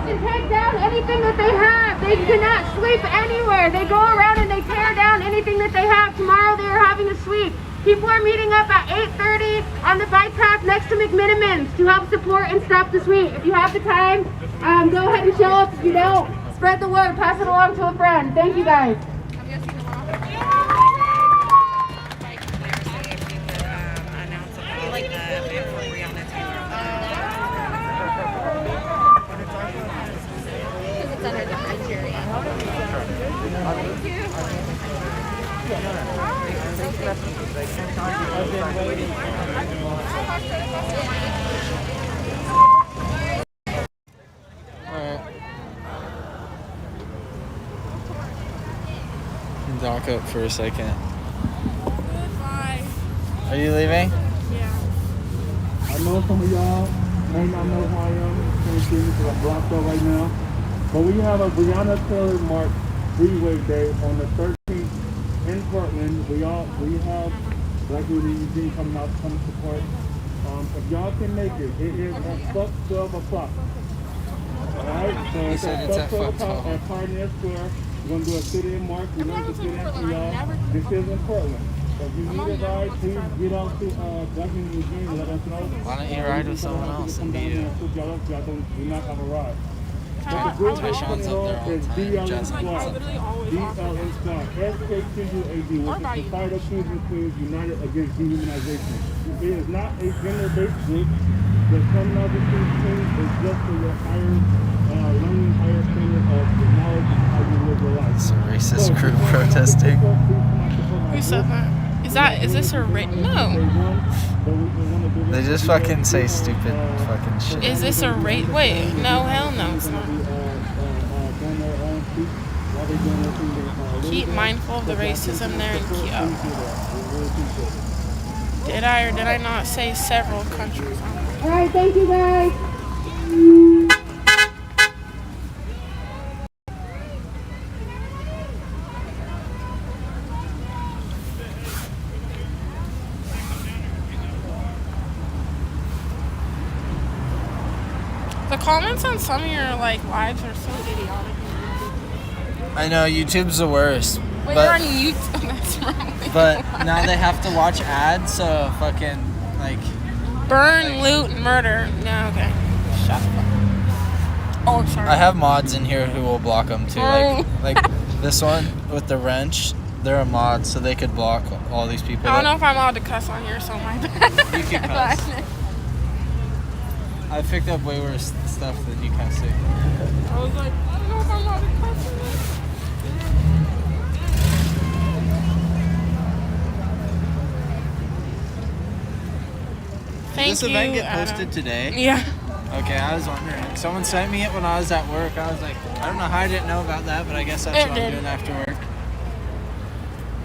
and take down anything that they have. They do not sweep anywhere. They go around and they tear down anything that they have. Tomorrow they are having a sweep. People are meeting up at 8:30 on the bike path next to McMiniman's to help support and stop the sweep. If you have the time, go ahead and show up. If you don't, spread the word, pass it along to a friend. Thank you guys. Dock up for a second. Goodbye. Are you leaving? Yeah. I know some of y'all may not know who I am. Can't see me because I'm blocked out right now. But we have a Breonna Taylor March Freeway Day on the 13th in Portland. We have Black Eugene coming out to come support. If y'all can make it, it is at 12 o'clock. Alright, so it's at 12 o'clock at Pioneer Square. We're going to do a sit-in march. We're going to sit in for y'all. This is in Portland. So if you need a ride, please get on to Black Eugene and let us know. Why don't you ride with someone else and be you? Y'all do not have a ride. Tyshawn's up there all the time. Jasmine. DLN Squad, 𝐤𝐻𝐸𝐷, which is Societal Kings and Queens United Against Dehumanization. It is not a gender-based group. The terminology is just for your higher learning, higher standard of the knowledge of how you live your life. It's a racist group protesting. Who said that? Is this a No. They just fucking say stupid fucking shit. Is this a rate? Wait, no, hell no, it's not. Keep mindful of the racism there in Kyoto. Did I or did I not say several countries? All right, thank you guys. The comments on some of your lives are so idiotic. I know, YouTube's the worst. Wait, you're on YouTube. That's wrong. But now they have to watch ads, so fucking burn, loot, and murder. No, okay. Shut the fuck up. Oh, sorry. I have mods in here who will block them too. Oh. Like this one with the wrench. They're a mod, so they could block all these people. I don't know if I'm allowed to cuss on here, so my bad. You can cuss. I picked up way worse stuff that you can't see. I was like, I don't know if I'm allowed to cuss on this. Did this event get posted today? Yeah. Okay, I was wondering. Someone sent me it when I was at work. I was like, I don't know how I didn't know about that, but I guess that's what I'm doing after work.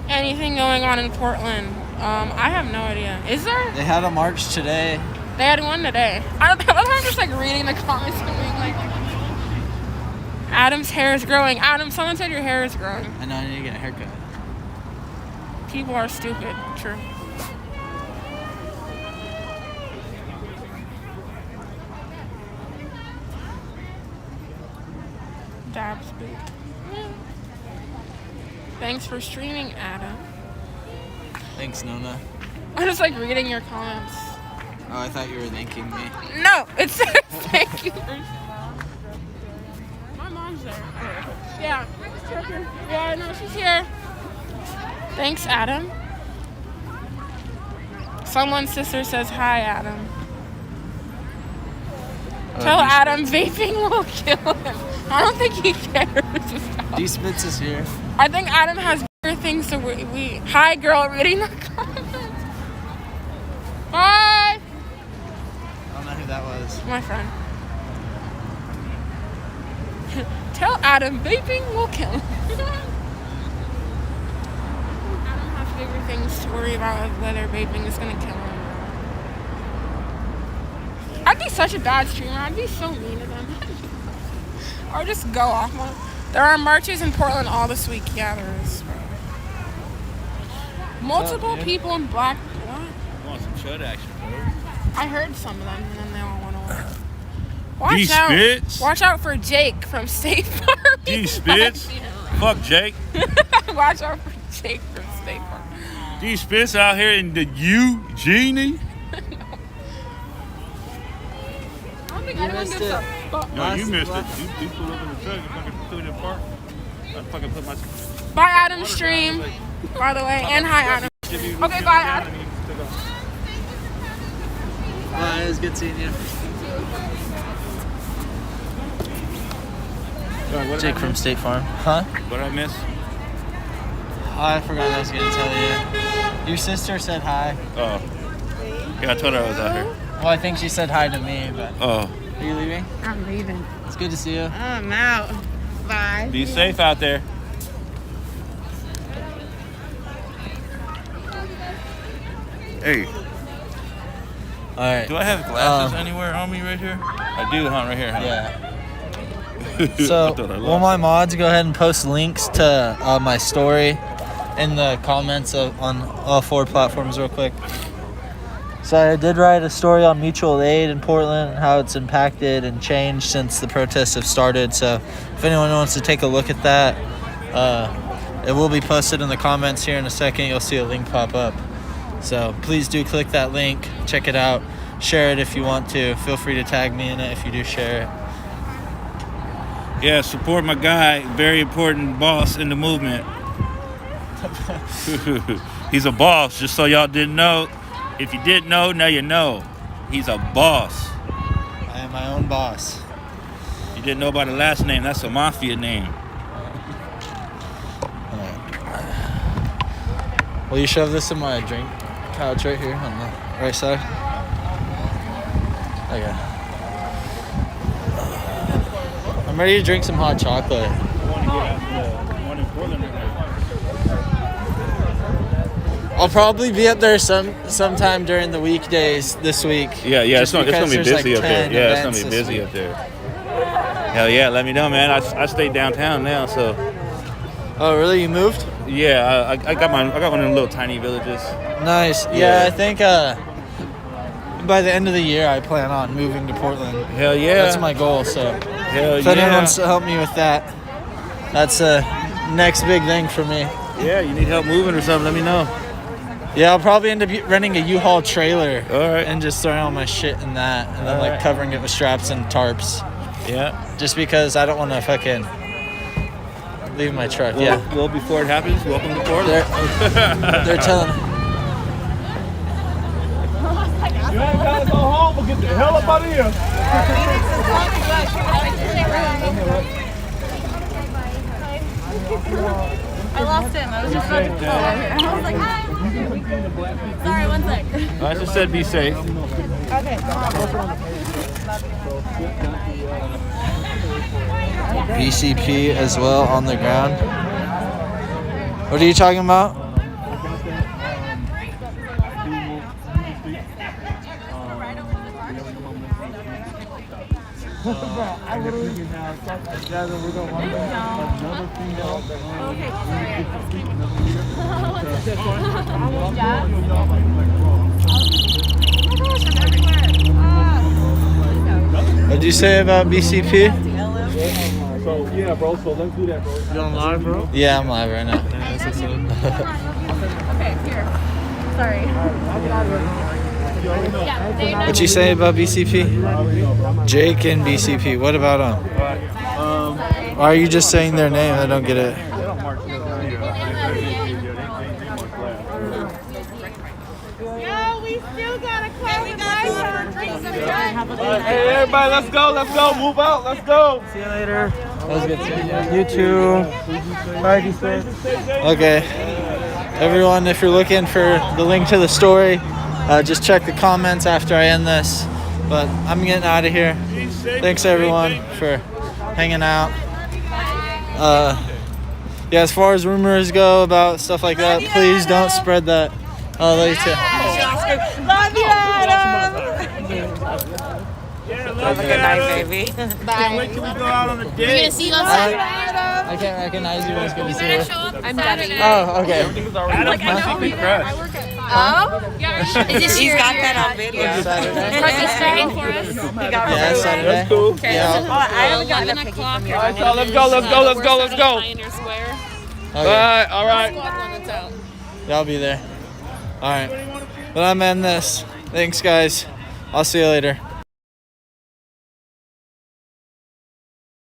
Anything going on in Portland? I have no idea. Is there? They had a march today. They had one today. I'm just reading the comments and being like, Adam's hair is growing. Adam, someone said your hair is growing. I know, I need to get a haircut. People are stupid. True. Dabs boot. Yeah. Thanks for streaming, Adam. Thanks, Nona. I'm just reading your comments. Oh, I thought you were thanking me. No, it says thank you. My mom's there. Yeah. Yeah, no, she's here. Thanks, Adam. Someone's sister says hi, Adam. Tell Adam vaping will kill him. I don't think he cares. D-Spitz is here. I think Adam has bigger things to we. Hi, girl, reading the comments. Hi. I don't know who that was. My friend. Tell Adam vaping will kill him. Adam has bigger things to worry about of whether vaping is gonna kill them. I'd be such a bad streamer. I'd be so mean to them. Or just go off on. There are marches in Portland all this week. Yeah, there is. Multiple people in black. What? I want some chud action, bro. I heard some of them, and then they all went away. Watch out for Jake from State Farm. D Spitz. Fuck Jake. Watch out for Jake from State Farm. D Spitz out here in the Eugene. I don't think anyone gives a fuck. No, you missed it. You pulled up in the truck and fucking threw it in the park. I fucking put my. Bye, Adam Stream, by the way, and hi, Adam. Okay, bye, Adam. Bye, it was good seeing you. Jake from State Farm. Huh? What did I miss? Oh, I forgot what I was going to tell you. Your sister said hi. Oh. Yeah, I told her I was out here. Well, I think she said hi to me, but... Oh. Are you leaving? I'm leaving. It's good to see you. I'm out. Bye. Be safe out there. Hey. Alright. Do I have glasses anywhere on me right here? I do, huh? Right here, huh? Yeah. So, will my mods go ahead and post links to my story in the comments on all 4 platforms real quick? So I did write a story on mutual aid in Portland and how it's impacted and changed since the protests have started. So if anyone wants to take a look at that, it will be posted in the comments here in a second. You'll see a link pop up. So please do click that link, check it out, share it if you want to. Feel free to tag me in it if you do share it. Yeah, support my guy, very important boss in the movement. He's a boss, just so y'all didn't know. If you didn't know, now you know. He's a boss. I am my own boss. If you didn't know about the last name, that's a mafia name. Will you shove this in my drink couch right here on the right side? Okay. I'm ready to drink some hot chocolate. I want to get out the one in Portland right now. I'll probably be up there sometime during the weekdays this week. Yeah, it's gonna be busy like up there. Yeah, it's gonna be busy week. up there. Hell yeah, let me know, man. I stay downtown now, so. Oh, really? You moved? Yeah, I got one of them little tiny villages. Nice. Yeah, I think by the end of the year I plan on moving to Portland. Hell yeah. That's my goal. So hell if anyone wants to help me with that, that's the next big thing for me. Yeah, you need help moving or something? Let me know. Yeah, I'll probably end up renting a U-Haul trailer. All right. And just throwing all my shit in that, and then like covering it with straps and tarps. Yeah. Just because I don't want to fucking leave my truck. Well, well, before it happens, welcome to Portland. They're telling. You ain't gotta go home, but get the hell up out of here. I lost him. I was just about to pull over here. I was like, hi. Sorry, one sec. I just said be safe. Okay. BCP as well on the ground. What are you talking about? I literally now together we're gonna run another female. What'd you say about BCP? So yeah, bro. So let's do that, bro. You on live, bro? Yeah, I'm live right now. Okay, here. Sorry. What'd you say about BCP? Jake and BCP. What about them? Why are you just saying their name? I don't get it. Hey, everybody, let's go. Move out, let's go. See you later. That was good seeing you. You too. Bye, D-Spitz. Okay. Everyone, if you're looking for the link to the story, just check the comments after I end this. But I'm getting out of here. Thanks, everyone, for hanging out. yeah, as far as rumors go about stuff like that, please don't spread that. I'll let you too. Love you, Adam. Have a good night, baby. Bye. Wait till we go out on a You're date. gonna see you on Saturday. I can't recognize you, but it's good to see you. I'm Debbie. Oh, okay. Adam's my secret crush. Oh? Is this He's got that on video. Saturday for us? Yeah, Saturday. That's cool. Yeah. I haven't gotten a 11 picture o'clock. from you. All right, y'all, let's go, let's go, let's go, let's go. Pioneer Square. Okay. All right. Squad one that's out. Yeah, I'll be there. All right. But I'm ending this. Thanks, guys. I'll see you later.